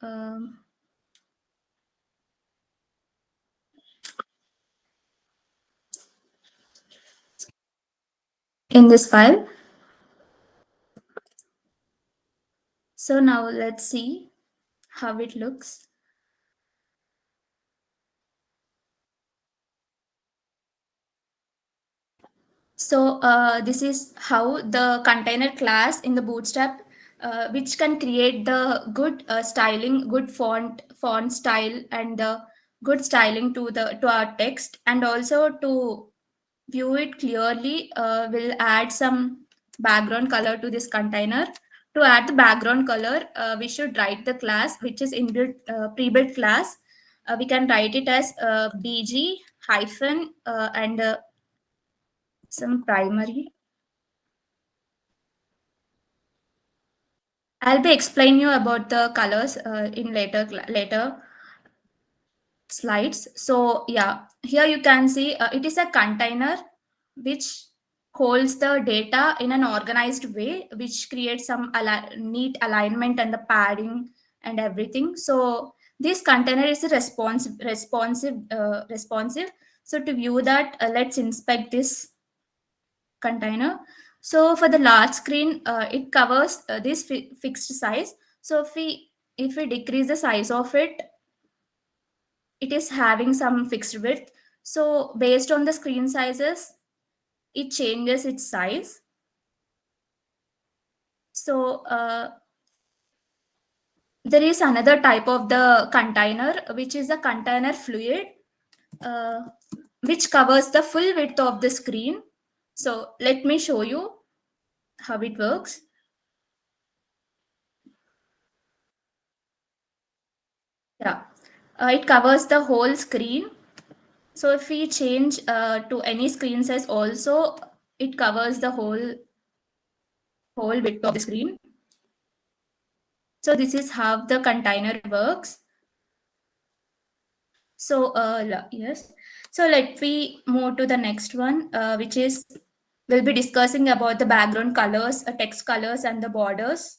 um, in this file. So now let's see how it looks. So this is how the container class in the Bootstrap, which can create the good styling, good font style, and the good styling to our text, and also to view it clearly. We'll add some background color to this container. To add the background color, we should write the class, which is inbuilt pre-built class. We can write it as bg hyphen and some primary. I'll be explaining you about the colors in later slides. So yeah, here you can see it is a container which holds the data in an organized way, which creates some neat alignment and the padding and everything. So this container is a responsive. So to view that, let's inspect this container. So for the large screen, it covers this fixed size. So if we decrease the size of it, it is having some fixed width. So based on the screen sizes, it changes its size. So there is another type of the container, which is the container fluid, uh, which covers the full width of the screen. So let me show you how it works. Yeah, it covers the whole screen. So if we change to any screen size also, it covers the whole width of the screen. So this is how the container works. So yes, so let me move to the next one, which is we'll be discussing about the background colors, text colors, and the borders,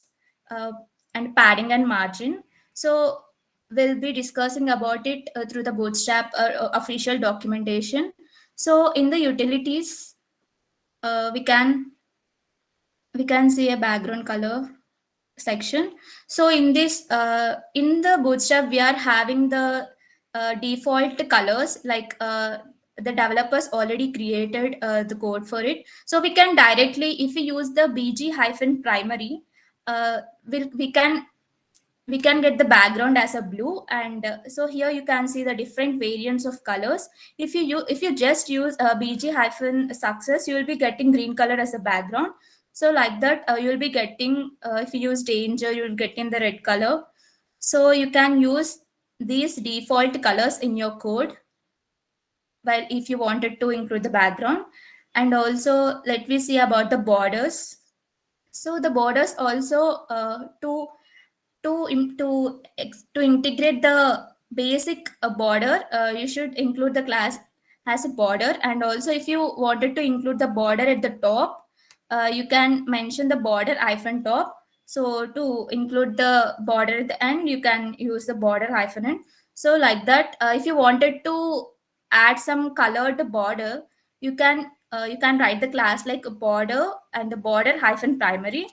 uh, and padding and margin. So we'll be discussing about it through the Bootstrap official documentation. So in the utilities, we can see a background color section. So in this in the Bootstrap we are having the default colors, like the developers already created the code for it. So we can directly, if we use the bg hyphen primary, we can get the background as a blue. And so here you can see the different variants of colors. If you just use bg hyphen success, you will be getting green color as a background. So like that, you will be getting, if you use danger, you will get in the red color. So you can use these default colors in your code, while if you wanted to include the background. And also let me see about the borders. So the borders also, to integrate the basic border, you should include the class as a border. And also if you wanted to include the border at the top, you can mention the border hyphen top. So to include the border at the end, you can use the border hyphen end. So like that, if you wanted to add some colored border, you can write the class like a border and the border hyphen primary.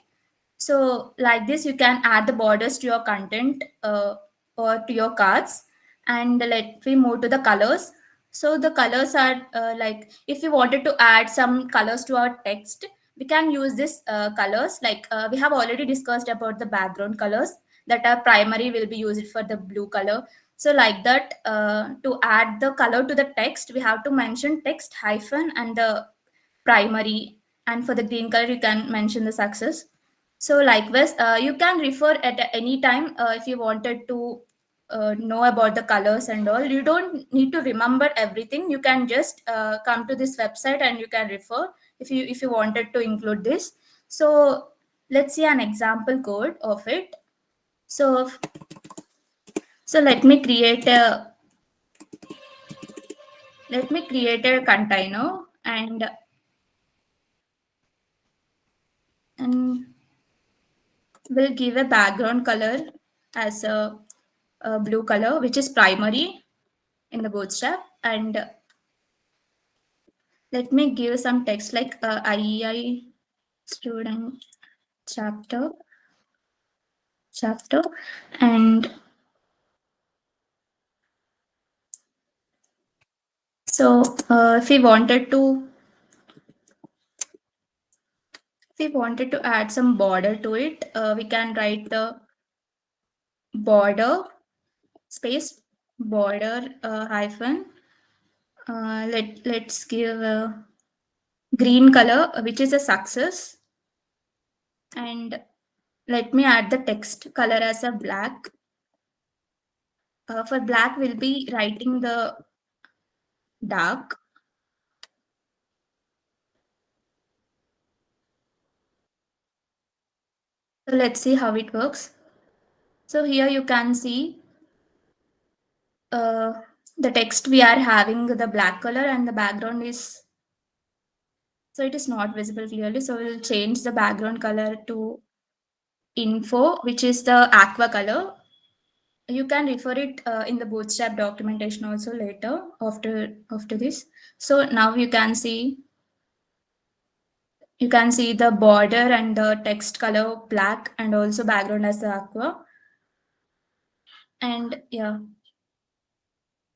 So like this, you can add the borders to your content, or to your cards. And let me move to the colors. So the colors are, like if you wanted to add some colors to our text, we can use this colors. Like we have already discussed about the background colors, that are primary will be used for the blue color. So like that, to add the color to the text, we have to mention text hyphen and the primary. And for the green color, you can mention the success. So likewise, you can refer at any time, if you wanted to know about the colors and all. You don't need to remember everything. You can just come to this website and you can refer if you wanted to include this. So let's see an example code of it. So let me create a container, and we'll give a background color as a blue color, which is primary in the Bootstrap. And let me give some text like IEI student chapter chapter. And so if we wanted to add some border to it, we can write the border space border hyphen. Let's give a green color, which is a success. And let me add the text color as a black. For black, we'll be writing the dark. So let's see how it works. So here you can see uh, the text we are having the black color, and the background is, so it is not visible clearly. So we'll change the background color to info, which is the aqua color. You can refer it in the Bootstrap documentation also later after this. So now you can see the border and the text color black, and also background as the aqua. And yeah,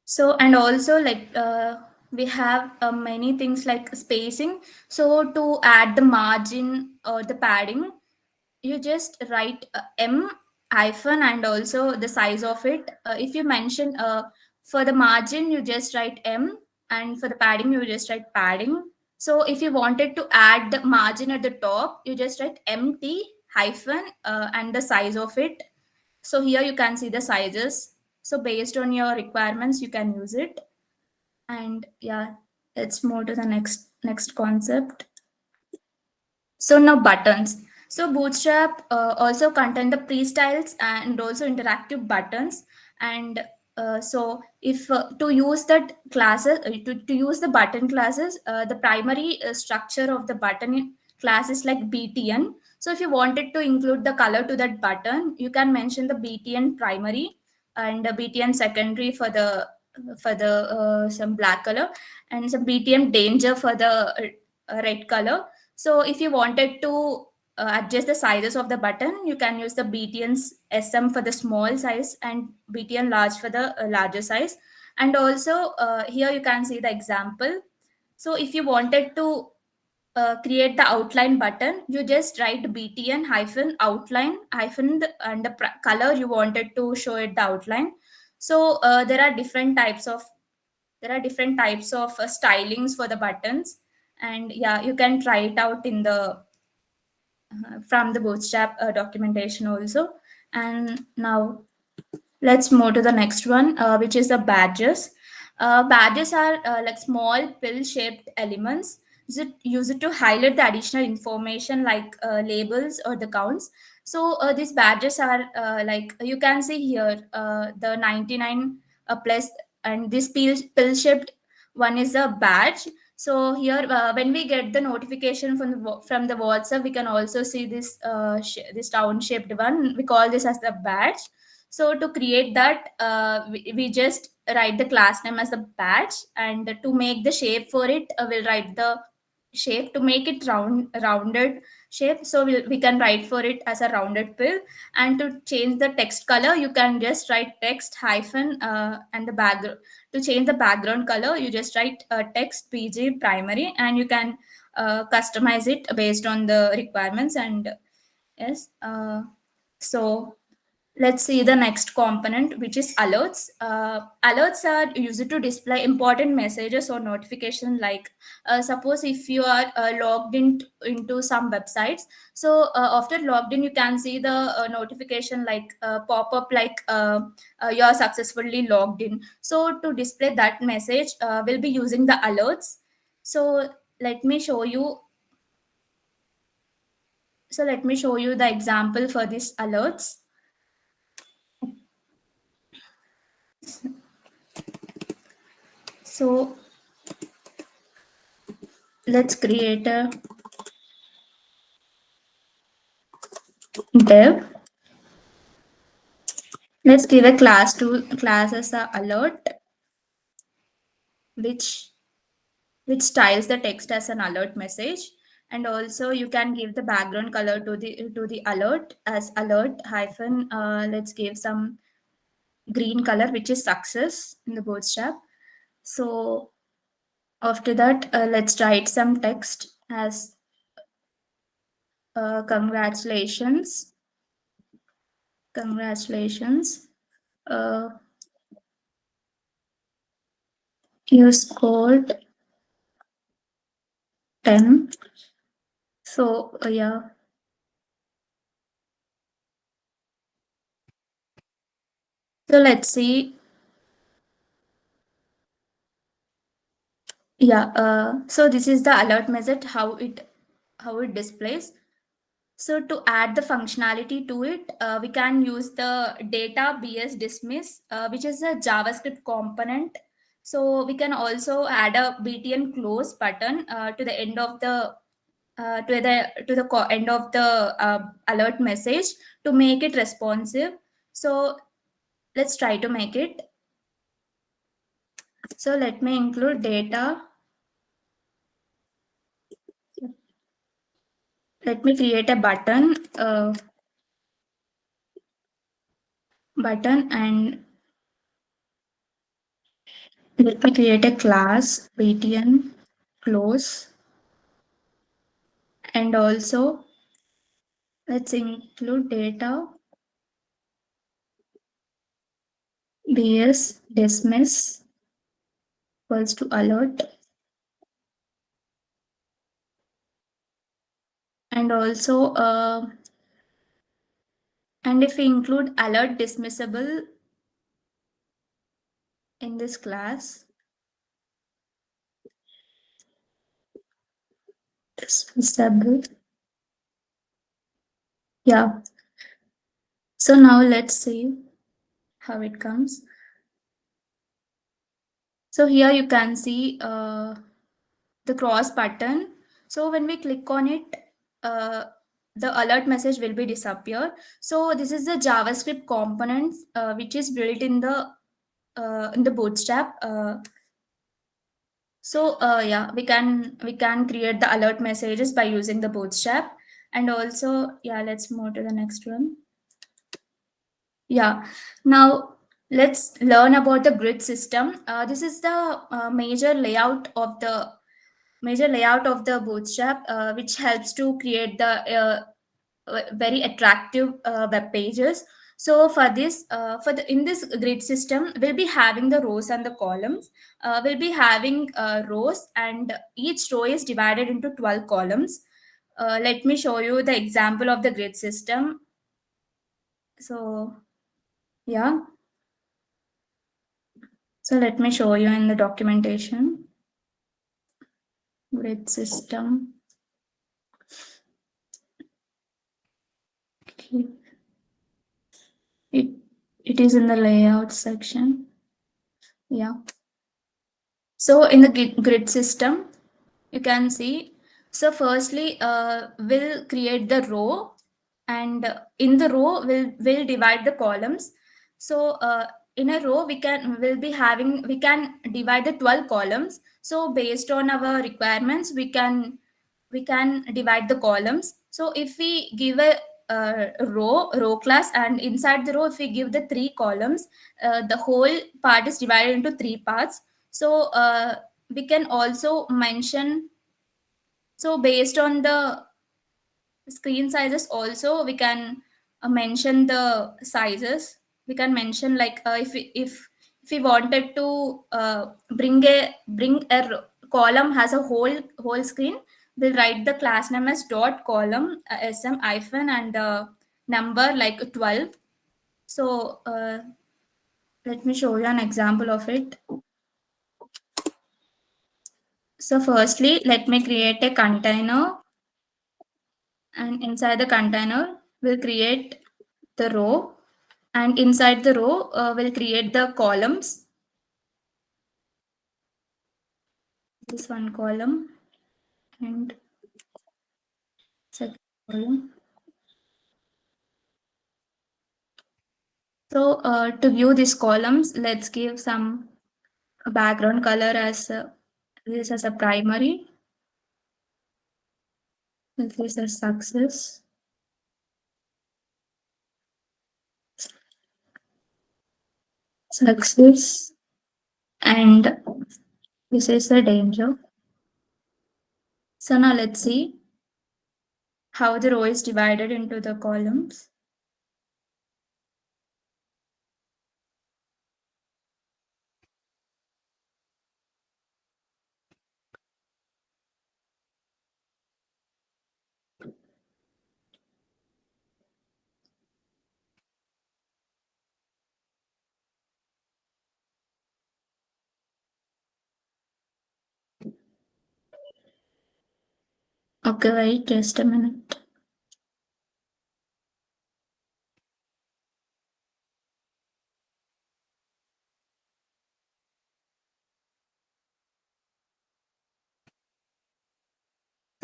so and also like we have many things like spacing. So to add the margin or the padding, you just write m hyphen and also the size of it. If you mention for the margin, you just write m, and for the padding, you just write padding. So if you wanted to add the margin at the top, you just write mt hyphen and the size of it. So here you can see the sizes. So based on your requirements, you can use it. And yeah, let's move to the next concept. So now buttons. So Bootstrap also contain the pre-styles and also interactive buttons. And so if to use that classes to use the button classes, the primary structure of the button class is like btn. So if you wanted to include the color to that button, you can mention the btn primary and the btn secondary for the some black color, and some btn danger for the red color. So if you wanted to adjust the sizes of the button, you can use the btn's sm for the small size and btn large for the larger size. And also here you can see the example. So if you wanted to create the outline button, you just write btn hyphen outline hyphen and the color you wanted to show it the outline. So there are different types of stylings for the buttons. And yeah, you can try it out in the from the bootstrap documentation also. And now let's move to the next one, which is the badges. Badges are like small pill-shaped elements. Use it to highlight the additional information like labels or the counts. So these badges are like you can see here, the 99 plus, and this pill-shaped one is a badge. So here, when we get the notification from from the WhatsApp, we can also see this this round-shaped one. We call this as the badge. So to create that, we just write the class name as the badge, and to make the shape for it, we'll write the shape to make it rounded shape. So we can write for it as a rounded pill. And to change the text color, you can just write text hyphen and the background. To change the background color, you just write text pg primary, and you can customize it based on the requirements. And yes, so let's see the next component, which is alerts. Alerts are used to display important messages or notification. Like suppose if you are logged into some websites, so after logged in, you can see the notification like pop up like you are successfully logged in. So to display that message, we'll be using the alerts. So let me show you. So let me show you the example for these alerts. So let's create a div. Let's give a class as a alert, which which styles the text as an alert message. And also you can give the background color to the alert as alert hyphen let's give some green color, which is success in the bootstrap. So after that, let's write some text as congratulations. Congratulations, uh, you scored 10. So yeah. So let's see. Yeah. So this is the alert message, how it displays. So to add the functionality to it, we can use the data bs dismiss, which is a JavaScript component. So we can also add a btn close button to the end of the end of the alert message to make it responsive. So let's try to make it. So let me include data. Let me create a button, and let me create a class btn close. And also let's include data bs dismiss equals to alert. And also and if we include alert dismissible in this class, dismissible, Yeah. So now let's see how it comes. So here you can see the cross button. So when we click on it, uh, the alert message will be disappear. So this is the JavaScript components which is built in the Bootstrap. Yeah, we can create the alert messages by using the Bootstrap, and also yeah, let's move to the next one. Yeah, now let's learn about the grid system. This is the major layout of the Bootstrap, which helps to create the very attractive web pages. So for this, in this grid system, we'll be having the rows and the columns. We'll be having rows, and each row is divided into 12 columns. Let me show you the example of the grid system. So yeah, so let me show you in the documentation. Grid system. Okay. It it is in the layout section. Yeah. So in the grid system, you can see. So firstly, we'll create the row, and in the row we'll divide the columns. So in a row we can divide the 12 columns. So based on our requirements, we can divide the columns. So if we give a row class, and inside the row if we give the three columns, the whole part is divided into three parts. So we can also mention, so based on the screen sizes also, we can mention the sizes. We can mention like, if we wanted to column has a whole screen, we'll write the class name as dot column sm hyphen and number like 12. So let me show you an example of it. So firstly, let me create a container, and inside the container we'll create the row, and inside the row we'll create the columns. This one column and second column. So to view these columns, let's give some background color as this as a primary, this is a success, and this is the danger. So now let's see how the row is divided into the columns. Okay, wait just a minute.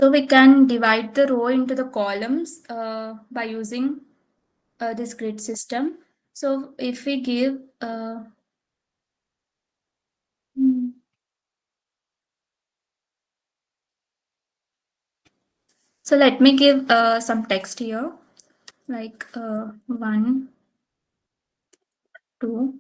So we can divide the row into the columns by using this grid system. So if we give hmm, so let me give some text here, like 1, 2.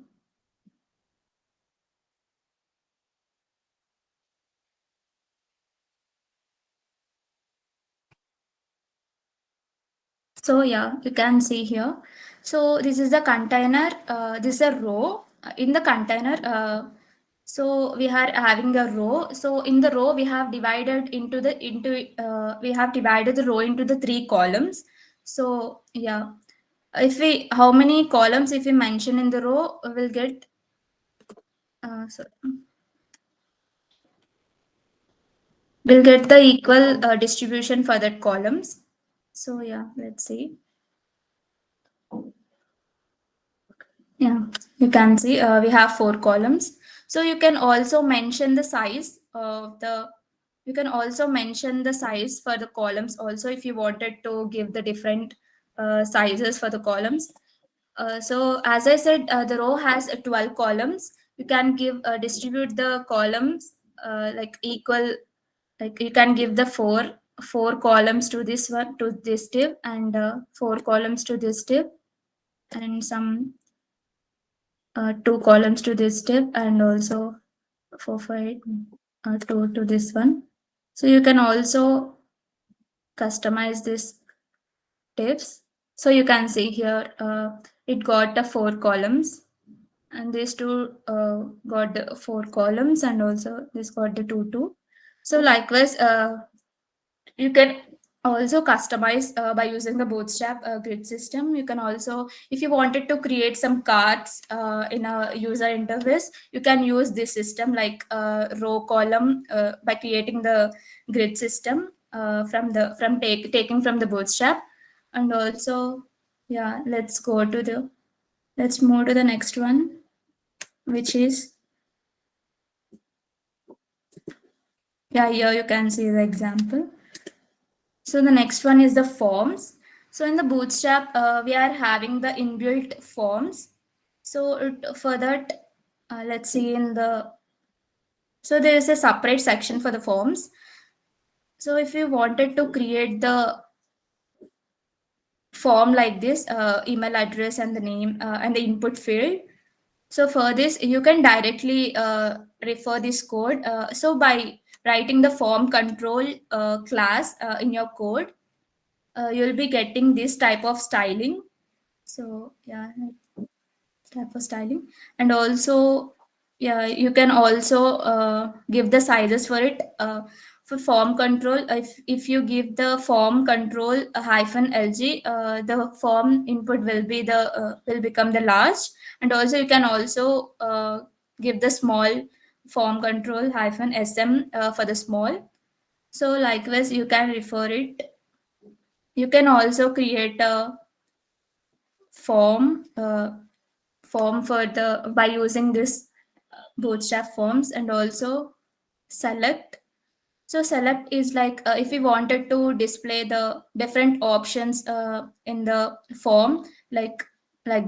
So yeah, you can see here. So this is the container. This is a row in the container. So we are having a row. So in the row we have divided we have divided the row into the three columns. So yeah, if we how many columns if we mention in the row, we'll get so we'll get the equal distribution for that columns. So yeah, let's see. Yeah, you can see we have 4 columns. So you can also mention the size of the. You can also mention the size for the columns also if you wanted to give the different sizes for the columns. So as I said, the row has 12 columns. You can give distribute the columns like equal. Like you can give the four columns to this one to this div and 4 columns to this div and some 2 columns to this div and also 4 5 2 to this one. So you can also customize this divs. So you can see here it got the 4 columns and these two got the 4 columns and also this got the two. So likewise you can also customize by using the bootstrap grid system. You can also, if you wanted to create some cards in a user interface, you can use this system like row column by creating the grid system taking from the bootstrap. And also, yeah, let's move to the next one, which is, yeah, here you can see the example. So the next one is the forms. So in the Bootstrap, we are having the inbuilt forms. So for that, let's see in the, so there is a separate section for the forms. So if you wanted to create the form like this, email address and the name and the input field. So for this, you can directly refer this code. So by writing the form control class in your code, you'll be getting this type of styling. So yeah, like type of styling. And also, yeah, you can also give the sizes for it. For form control, if you give the form control hyphen lg, the form input will be the will become the large. And also you can also give the small form control hyphen sm for the small. So likewise you can refer it. You can also create a form form for the by using this bootstrap forms. And also select. So select is like if we wanted to display the different options in the form, like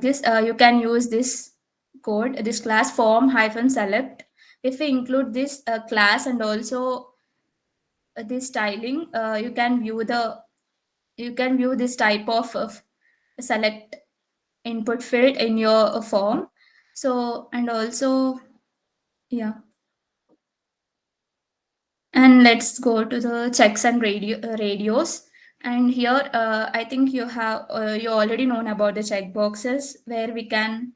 this, you can use this code, this class form hyphen select. If we include this class and also this styling, you can view this type of select input field in your form. So and also, yeah, and let's go to the checks and radios. And here I think you already known about the checkboxes where we can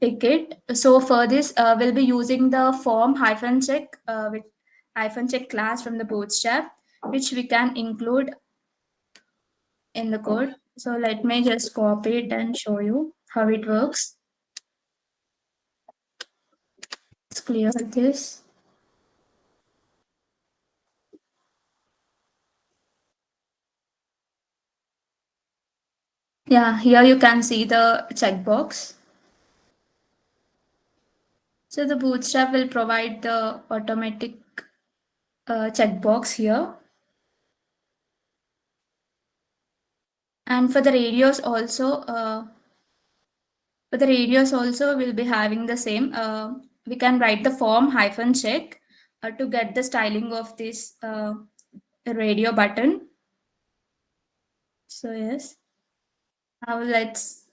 tick it. So for this we'll be using the form hyphen check with hyphen check class from the bootstrap, which we can include in the code. So let me just copy it and show you how it works. Let's clear this. Yeah, here you can see the checkbox. So the Bootstrap will provide the automatic checkbox here. And for the radios also we'll be having the same. We can write the form hyphen check to get the styling of this radio button. So yes, now let's.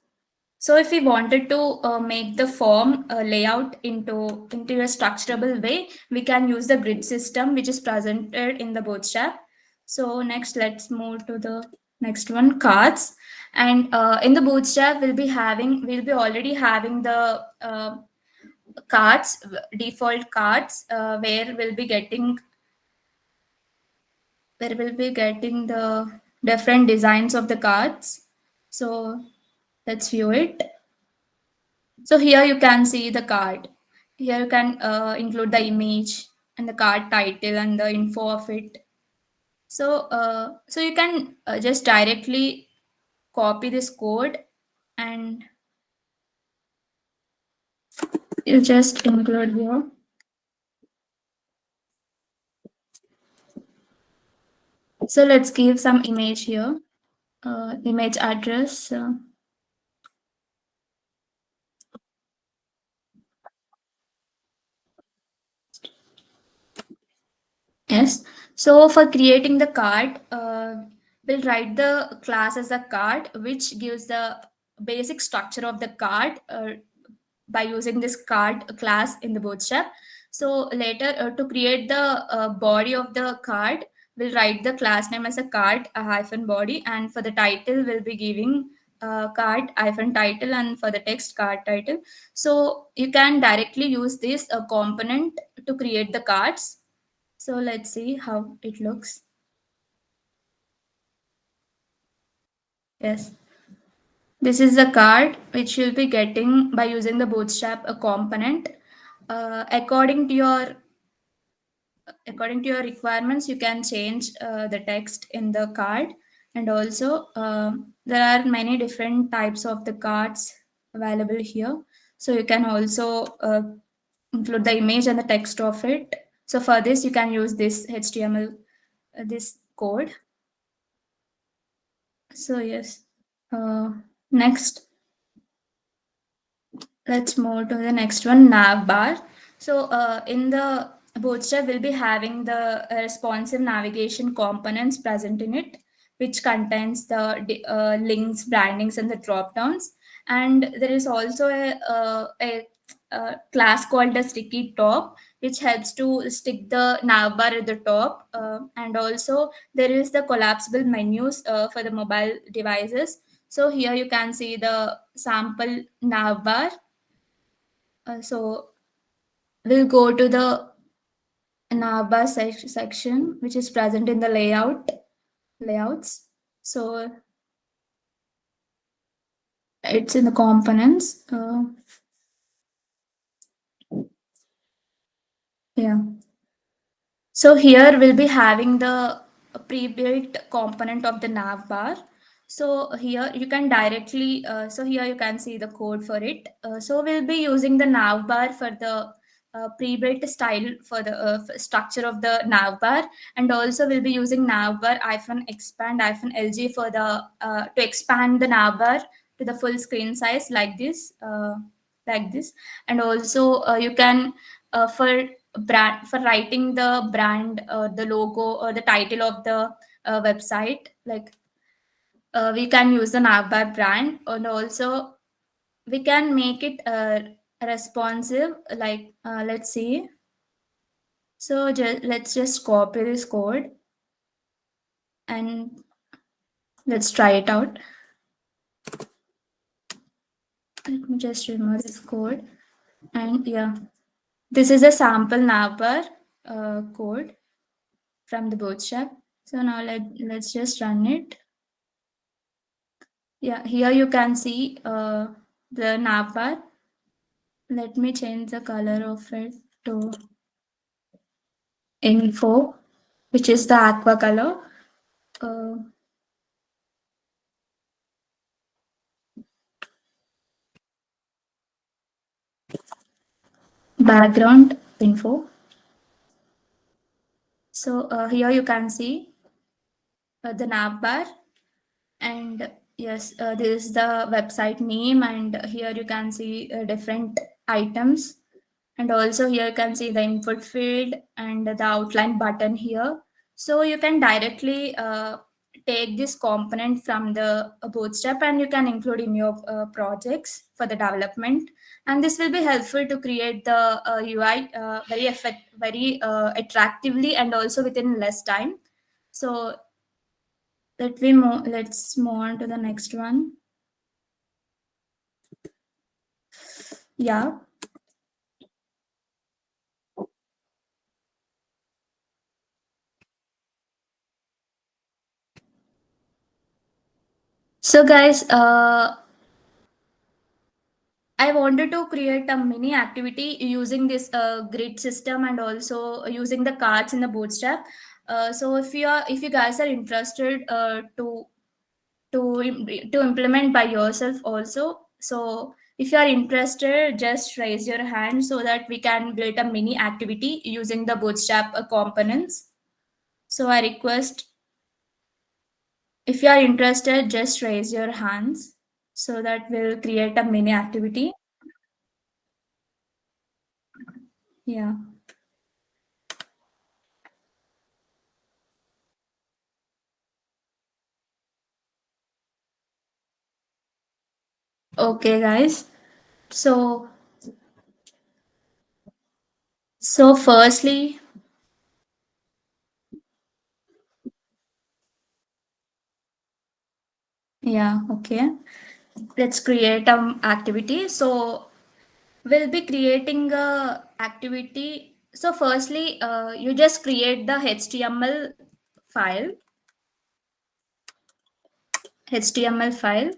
So if we wanted to make the form layout into a structurable way, we can use the grid system which is presented in the Bootstrap. So next, let's move to the next one, cards. And in the Bootstrap, we'll be already having the cards, default cards, where we'll be getting the different designs of the cards. So let's view it. So here you can see the card. Here you can include the image and the card title and the info of it. So you can just directly copy this code and You just include here. So let's give some image here, image address. Yes. So for creating the card, we'll write the class as a card, which gives the basic structure of the card by using this card class in the bootstrap. So later to create the body of the card, we'll write the class name as a card a hyphen body, and for the title we'll be giving card hyphen title, and for the text card title. So you can directly use this component to create the cards. So let's see how it looks. Yes. This is the card which you'll be getting by using the bootstrap a component. According to your requirements, you can change the text in the card. And also there are many different types of the cards available here. So you can also include the image and the text of it. So for this, you can use this HTML, this code. So yes, next, let's move to the next one, nav bar. So in the bootstrap, we'll be having the responsive navigation components present in it, which contains the links, brandings, and the drop downs. And there is also a class called the sticky top, which helps to stick the nav bar at the top. And also there is the collapsible menus for the mobile devices. So here you can see the sample nav bar. So we'll go to the navbar section, which is present in the layouts. So it's in the components. Yeah. So here we'll be having the pre-built component of the nav bar. So here you can directly, so here you can see the code for it. So we'll be using the nav bar for the pre-built style for the structure of the nav bar, and also we'll be using nav bar expand LG for the to expand the nav bar to the full screen size like this, and also you can for brand, for writing the brand, the logo, or the title of the website, like we can use the navbar brand, and also we can make it responsive, like let's see. So let's just copy this code and let's try it out. Let me just remove this code. And yeah, this is a sample navbar code from the bootstrap. So now let's just run it. Yeah, here you can see the navbar. Let me change the color of it to info, which is the aqua color. Uh, Background info. So here you can see the navbar, and yes, this is the website name, and here you can see different items, and also here you can see the input field and the outline button here. So you can directly take this component from the bootstrap, and you can include in your projects for the development, and this will be helpful to create the UI very attractively, and also within less time. So let's move on to the next one. Yeah. So guys, I wanted to create a mini activity using this grid system, and also using the cards in the bootstrap. So if you guys are interested to implement by yourself also, So if you are interested, just raise your hand so that we can build a mini activity using the Bootstrap components. So I request, if you are interested, just raise your hands so that we'll create a mini activity. Yeah. Okay, guys. So, firstly, yeah, okay. Let's create an activity. So we'll be creating a activity. So firstly, you just create the HTML file. HTML file.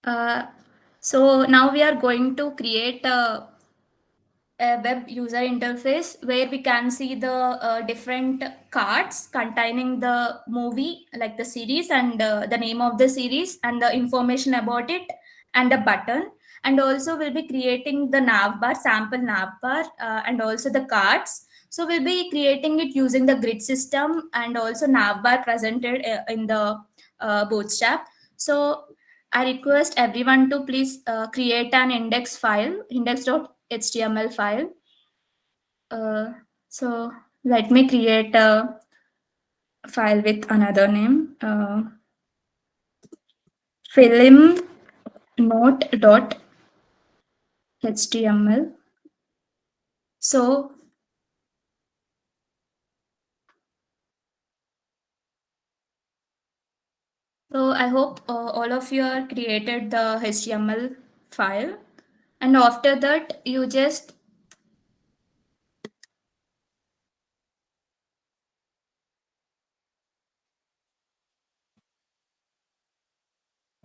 Uh, so now we are going to create a web user interface where we can see the different cards containing the movie, like the series, and the name of the series and the information about it, and a button. And also we'll be creating the navbar, sample navbar, and also the cards. So we'll be creating it using the grid system and also navbar presented in the bootstrap. So I request everyone to please create an index file, index.html file. So let me create a file with another name, film note.html. So, I hope all of you are created the HTML file, and after that you just,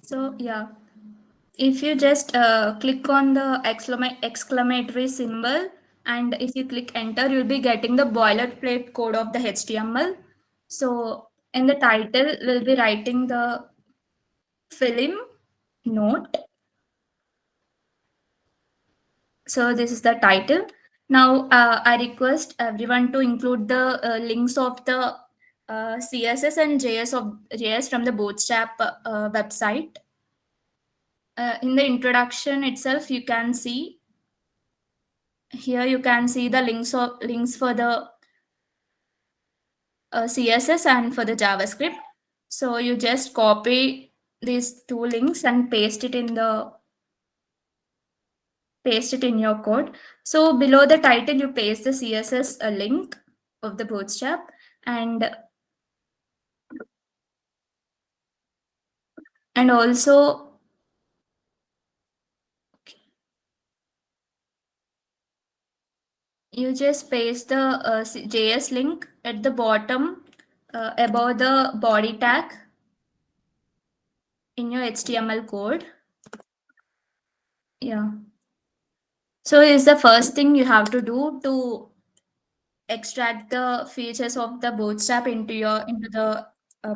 so yeah, if you just click on the exclamatory symbol, and if you click enter, you'll be getting the boilerplate code of the HTML. So in the title, we'll be writing the film note. So this is the title. Now I request everyone to include the links of the CSS and JS from the Bootstrap website. In the introduction itself, you can see here, you can see the links for the CSS and for the JavaScript. So you just copy these two links and paste it in your code. So below the title, you paste the CSS link of the Bootstrap, and also you just paste the JS link at the bottom above the body tag in your HTML code. Yeah. So is the first thing you have to do to extract the features of the Bootstrap into the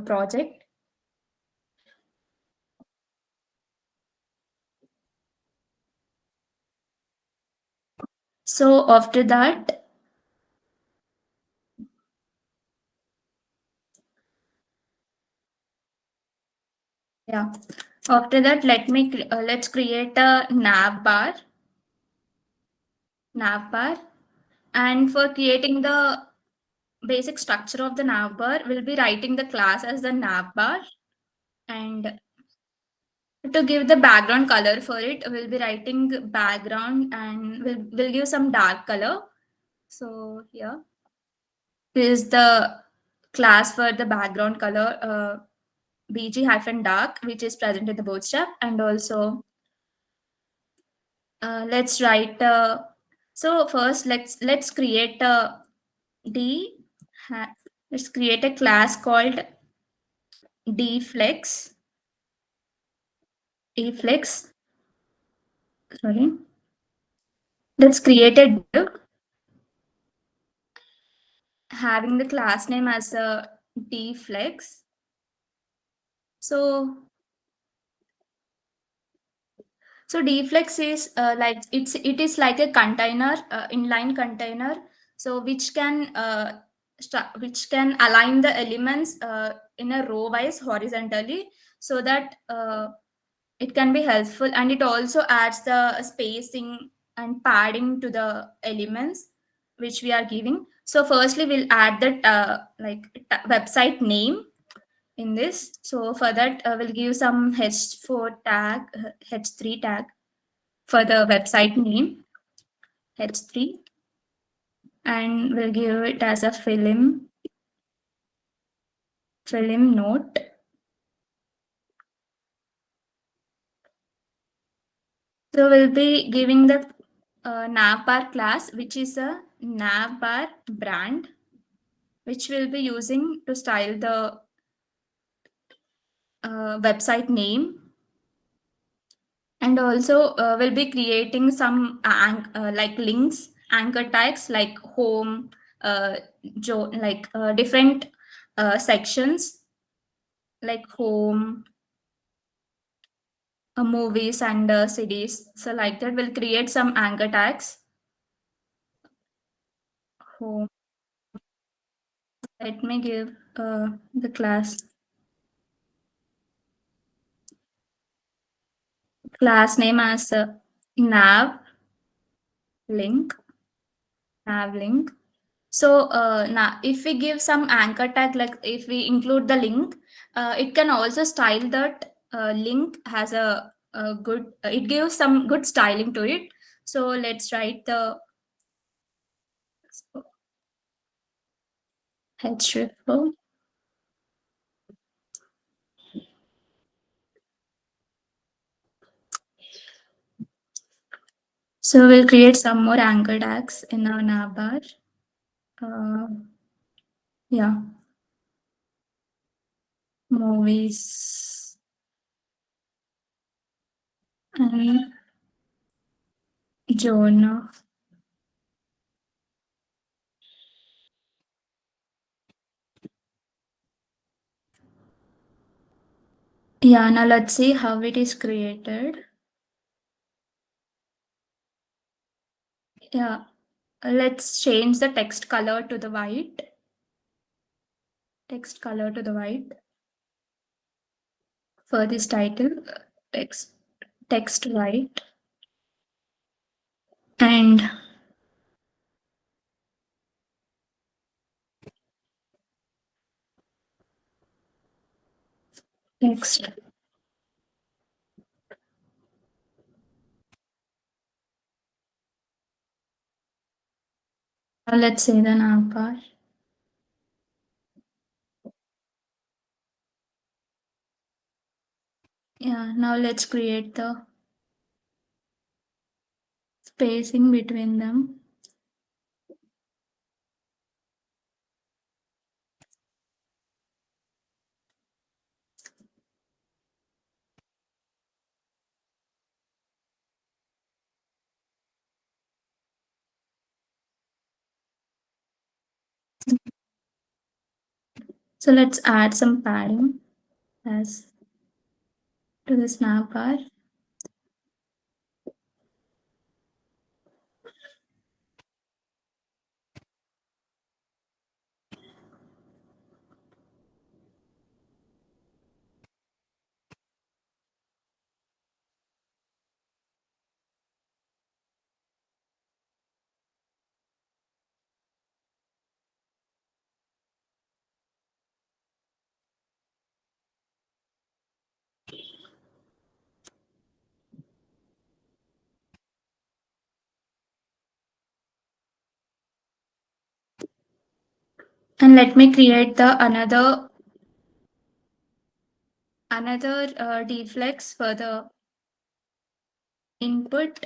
project. So after that, yeah, after that, let's create a nav bar, and for creating the basic structure of the nav bar, we'll be writing the class as the nav bar, and to give the background color for it, we'll be writing background, and we'll give some dark color. So here, this is the class for the background color, bg-dark, which is present in the bootstrap. And also let's write so first let's create a d ha- let's create a class called dflex dflex sorry let's create a div having the class name as a deflex. So deflex is like it is like a container, inline container, so which can align the elements in a row wise horizontally, so that it can be helpful, and it also adds the spacing and padding to the elements which we are giving. So firstly, we'll add the website name in this. So for that, we'll give some h4 tag, h3 tag for the website name, h3, and we'll give it as a film note. So we'll be giving the navbar class, which is a navbar brand, which we'll be using to style the website name. And also we'll be creating some like links, anchor tags like home, different sections like home, movies, and cities. So like that, we'll create some anchor tags. Home. Let me give the class name as link nav link. So now if we give some anchor tag, like if we include the link, it can also style that link has a good, it gives some good styling to it. So let's write the hrefs. So we'll create some more anchor tags in our navbar. Yeah, movies and genre. Yeah, now let's see how it is created. Yeah, let's change the text color to the white. Text color to the white for this title. Text white, and text. Now let's say the navbar. Yeah, now let's create the spacing between them. So let's add some padding as to this navbar. And let me create the another deflex for the input.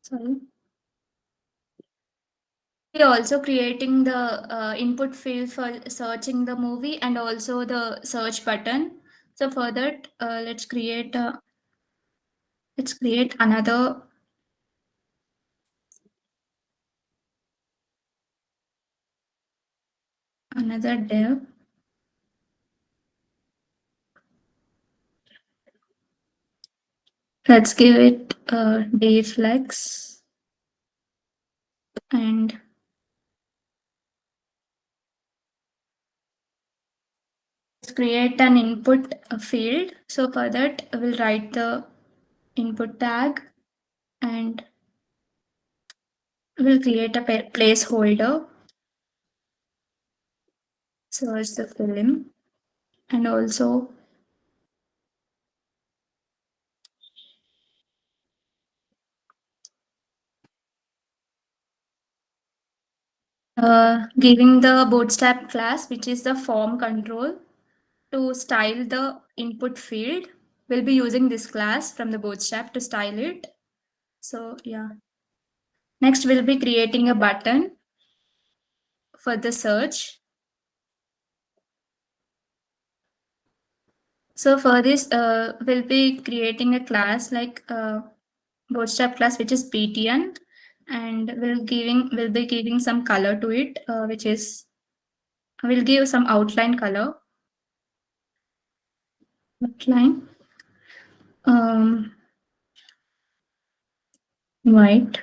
Sorry. We're also creating the input field for searching the movie, and also the search button. So for that, let's create another another div. Let's give it a dflex and create an input field. So for that, I will write the input tag and we'll create a placeholder. Search the film and also giving the bootstrap class, which is the form control to style the input field. We'll be using this class from the bootstrap to style it. So yeah. Next, we'll be creating a button for the search. So for this, we'll be creating a class like bootstrap class, which is ptn, and we'll be giving some color to it, which is we'll give some outline color. Outline. White.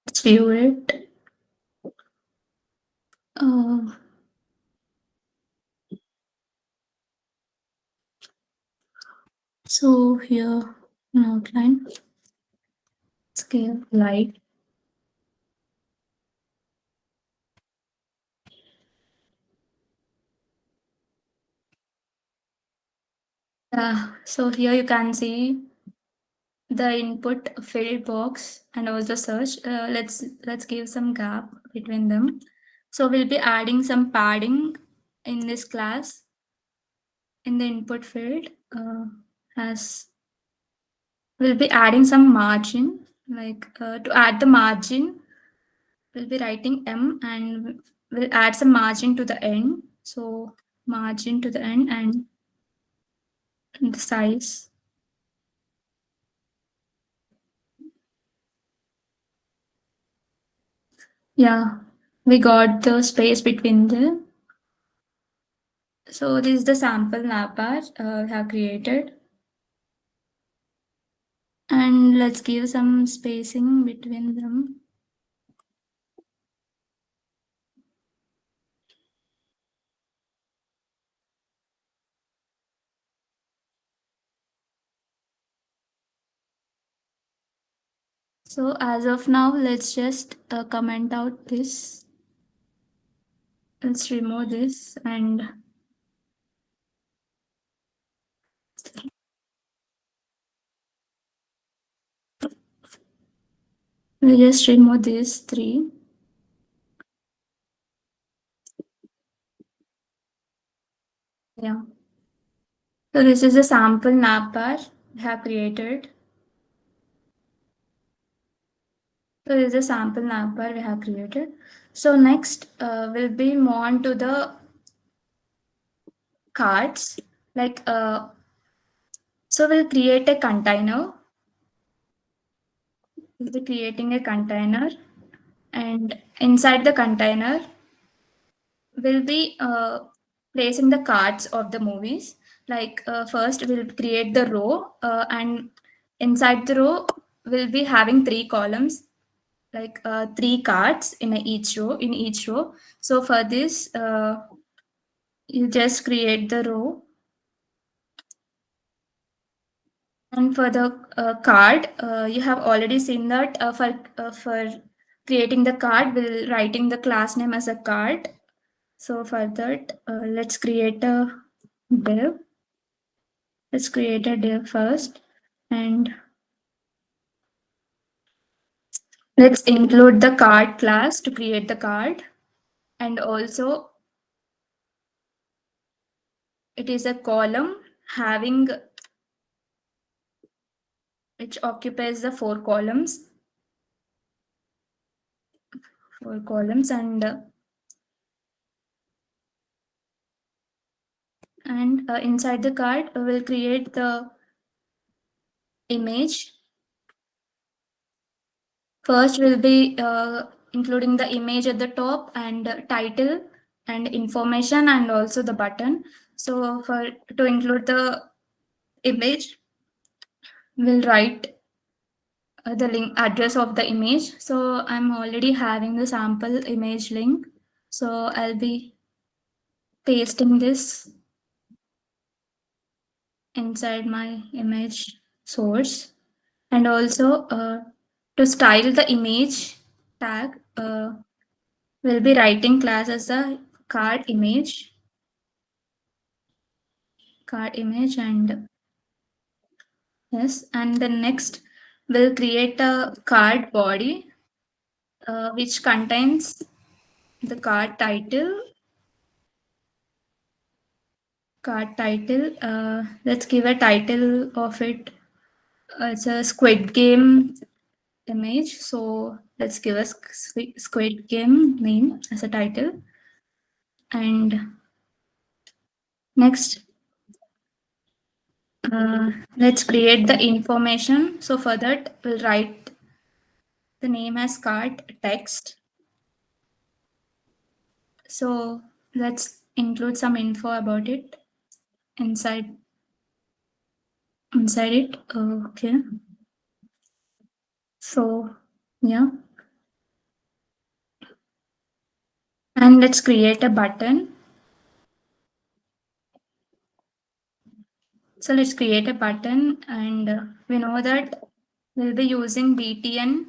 Let's view it. So here an outline, scale, light. So here you can see the input field box and also search. Let's give some gap between them. So we'll be adding some padding in this class in the input field. As we'll be adding some margin, like to add the margin, we'll be writing m and we'll add some margin to the end. So margin to the end and the size. Yeah, we got the space between them. So this is the sample navbar we have created. And let's give some spacing between them. So as of now, let's just comment out this. Let's remove this and we'll just remove these three. Yeah. So this is a sample navbar we have created. So this is a sample navbar we have created. So next we'll be move on to the cards. Like so we'll create a container. We'll be creating a container, and inside the container we'll be placing the cards of the movies. Like first we'll create the row, and inside the row we'll be having three columns, like three cards in each row. So for this, you just create the row, and for the card, you have already seen that for creating the card, we'll writing the class name as a card. So for that, let's create a div. Let's create a div first, and let's include the card class to create the card. And also, it is a column having which occupies the four columns. 4 columns, and inside the card we'll create the image. First we'll be including the image at the top, and title and information, and also the button. So to include the image, we'll write the link address of the image. So I'm already having the sample image link, so I'll be pasting this inside my image source. And also to style the image tag, we'll be writing class as a card image, and yes, and then next we'll create a card body which contains the card title. Let's give a title of it. It's a Squid Game image, so let's give a Squid Game name as a title. And next, let's create the information. So for that, we'll write the name as card text. So let's include some info about it inside it. Okay. So yeah, and let's create a button. So let's create a button, and we know that we'll be using BTN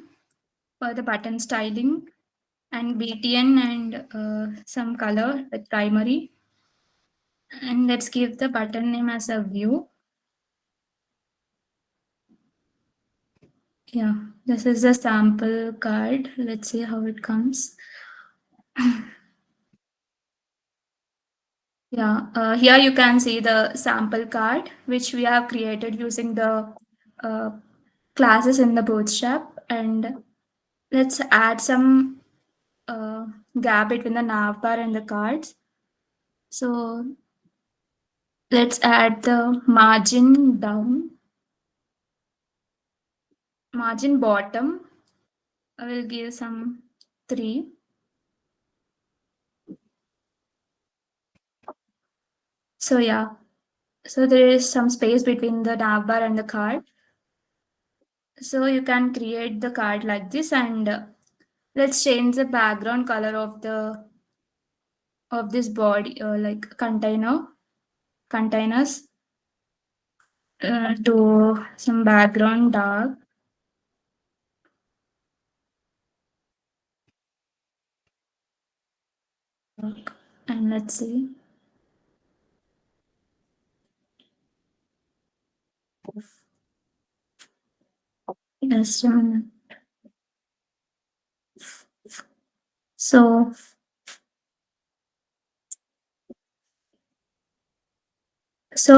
for the button styling, and BTN and some color with primary. And let's give the button name as a view. Yeah, this is a sample card. Let's see how it comes. Yeah, here you can see the sample card which we have created using the uh, classes in the Bootstrap. And let's add some gap between the navbar and the cards. So let's add the margin bottom. I will give some 3. So yeah, so there is some space between the navbar and the card. So you can create the card like this, and let's change the background color of this body, like containers, to some background dark. And let's see. Just a minute. So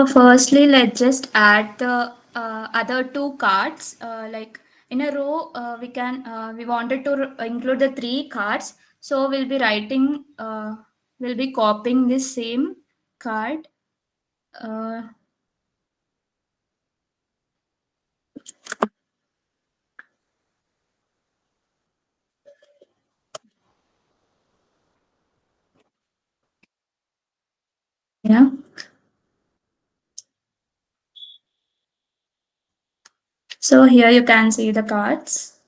firstly, let's just add the other 2 cards. Like in a row, we wanted to include the 3 cards. So we'll be copying this same card. Uh, yeah. So here you can see the cards.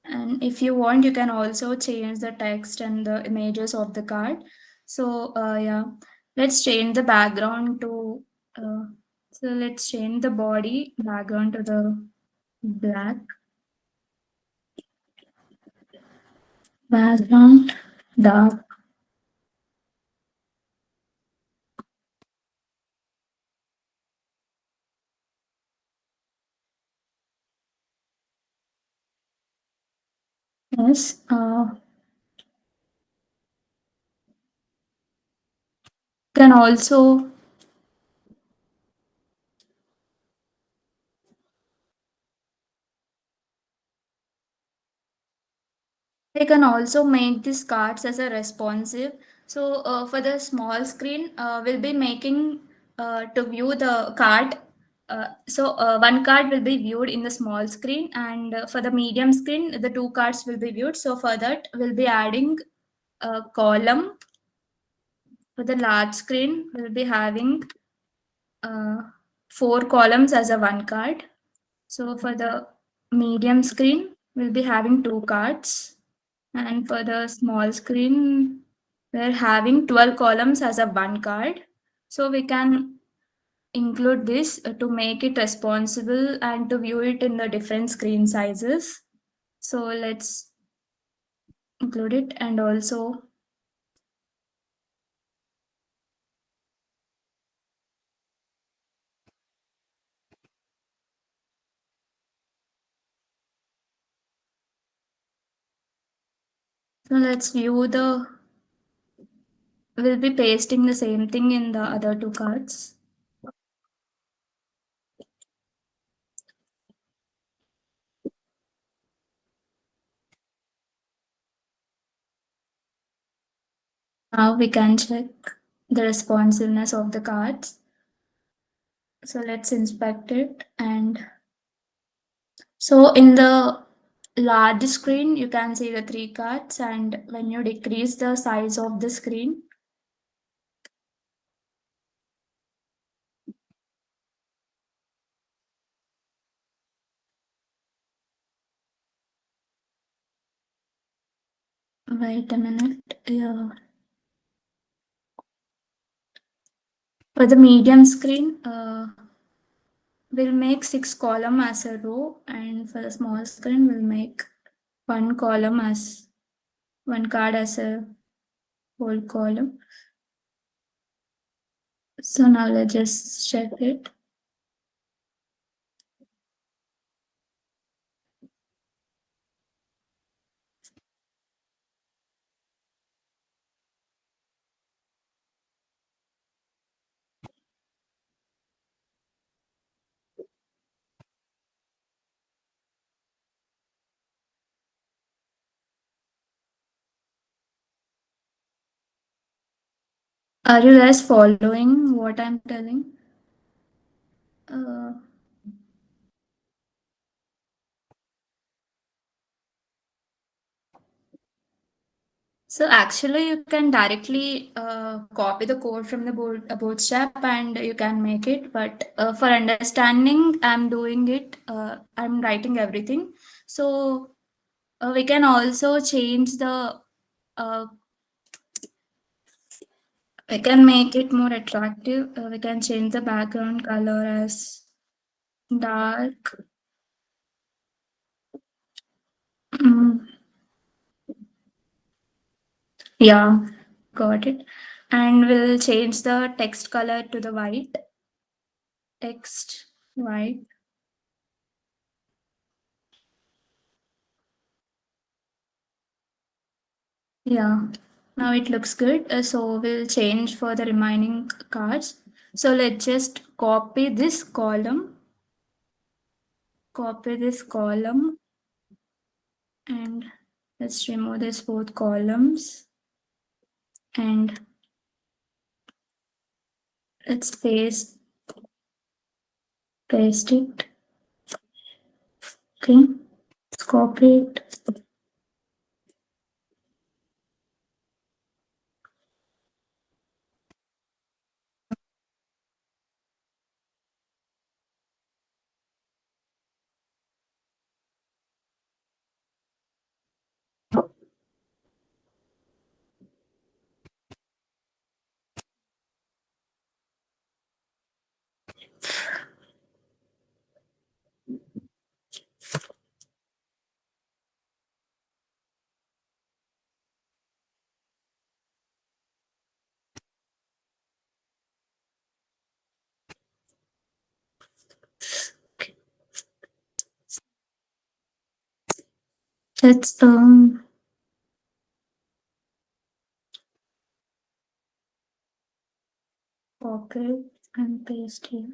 And if you want, you can also change the text and the images of the card. So yeah, let's change the background to, so let's change the body background to the black background, dark. Yes. Can also we can also make these cards as a responsive. So for the small screen, we'll be making to view the card. One card will be viewed in the small screen, and for the medium screen, the two cards will be viewed. So for that, we'll be adding a column. For the large screen, we'll be having uh, four columns as a one card. So for the medium screen, we'll be having two cards. And for the small screen, we're having 12 columns as a one card. So we can include this to make it responsible and to view it in the different screen sizes. So let's include it, and also so let's view the, we'll be pasting the same thing in the other two cards. Now we can check the responsiveness of the cards. So let's inspect it. And so in the large screen, you can see the three cards, and when you decrease the size of the screen, wait a minute. Yeah. For the medium screen, we'll make 6 column as a row, and for the small screen, we'll make one column as one card as a whole column. So now let's just check it. Are you guys following what I'm telling? Uh, So actually, you can directly copy the code from the bootstrap and you can make it. But for understanding, I'm doing it. I'm writing everything. So we can also change the. Uh, we can make it more attractive. We can change the background color as dark. Mm, yeah, got it. And we'll change the text color to the white. Text white. Yeah, now it looks good. So we'll change for the remaining cards. So let's just copy this column, and let's remove this both columns, and let's paste it. Okay, let's copy it. Let's copy and paste here.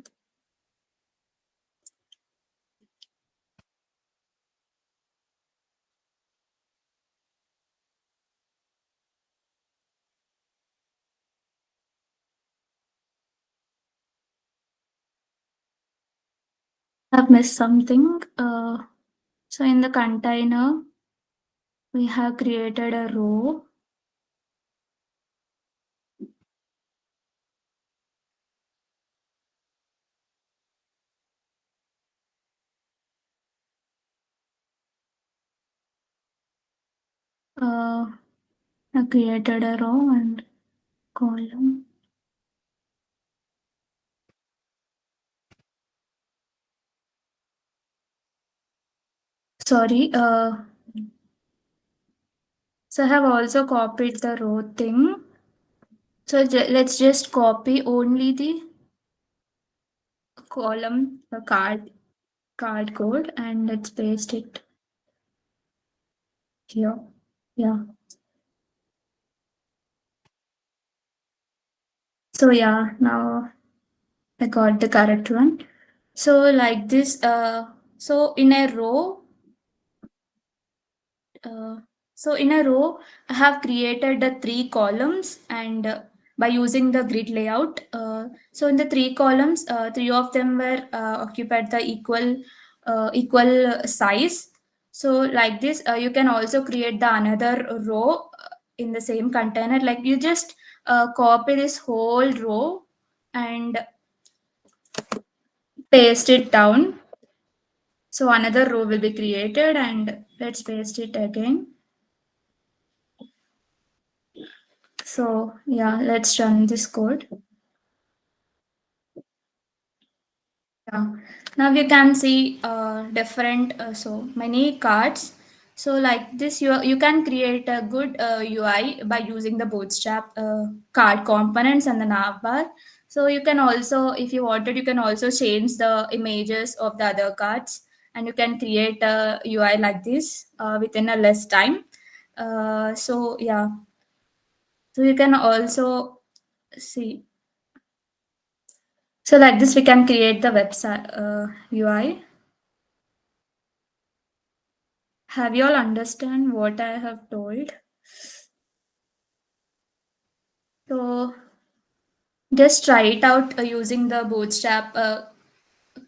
I've missed something. So in the container, we have created a row. I created a row and column. Sorry. So I have also copied the row thing. So let's just copy only the column, the card code, and let's paste it here. Yeah. So yeah, now I got the correct one. So like this, so in a row, uh, I have created the three columns and by using the grid layout. So in the three columns, three of them were occupied the equal size. So like this, you can also create the another row in the same container. Like you just copy this whole row and paste it down. So another row will be created and let's paste it again. So yeah, let's run this code. Yeah. Now you can see different so many cards. So like this, you can create a good UI by using the Bootstrap card components and the navbar. So you can also, if you wanted, you can also change the images of the other cards, and you can create a UI like this within a less time. So yeah, so you can also see. So like this, we can create the website UI. Have you all understand what I have told? So just try it out using the Bootstrap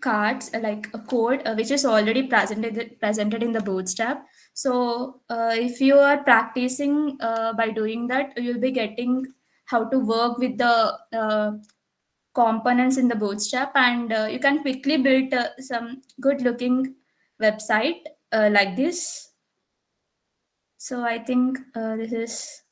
cards, like a code which is already presented in the Bootstrap. So if you are practicing by doing that, you'll be getting how to work with the components in the Bootstrap, and you can quickly build some good looking website like this. So I think this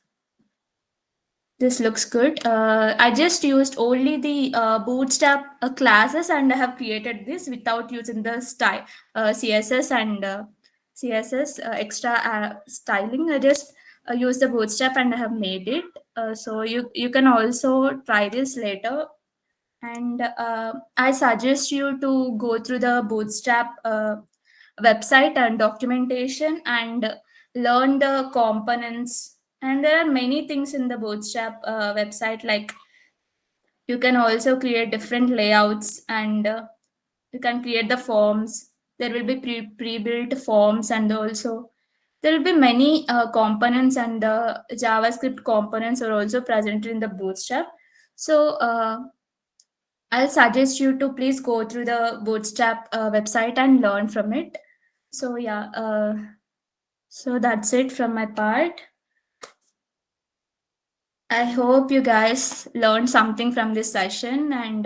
looks good. I just used only the Bootstrap classes, and I have created this without using the style CSS and CSS extra styling. I just use the Bootstrap and I have made it. So you can also try this later. And I suggest you to go through the Bootstrap website and documentation and learn the components. And there are many things in the Bootstrap website, like you can also create different layouts, and you can create the forms. There will be pre-built forms, and also there will be many components, and the JavaScript components are also present in the Bootstrap. So I'll suggest you to please go through the Bootstrap website and learn from it. So yeah, so that's it from my part. I hope you guys learned something from this session, and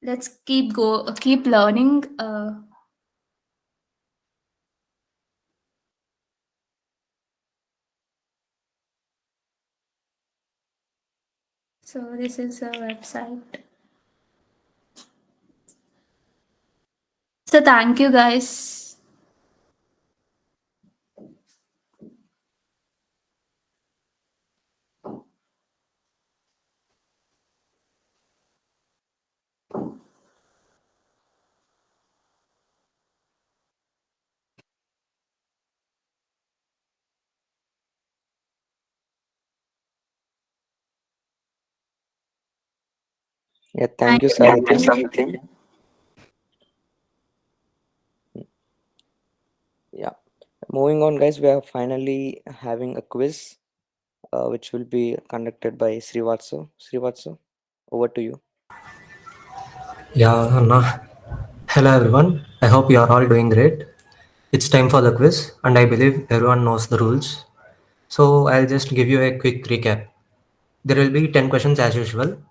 let's keep learning. So this is a website. So thank you guys. Yeah, Thank thank you, you. Thank you, Sahitya. Sahitya. Yeah. Moving on, guys, we are finally having a quiz, which will be conducted by Srivatsa. Srivatsa, over to you. Yeah, Anna. Hello everyone, I hope you are all doing great. It's time for the quiz and I believe everyone knows the rules. So I'll just give you a quick recap. There will be 10 questions as usual.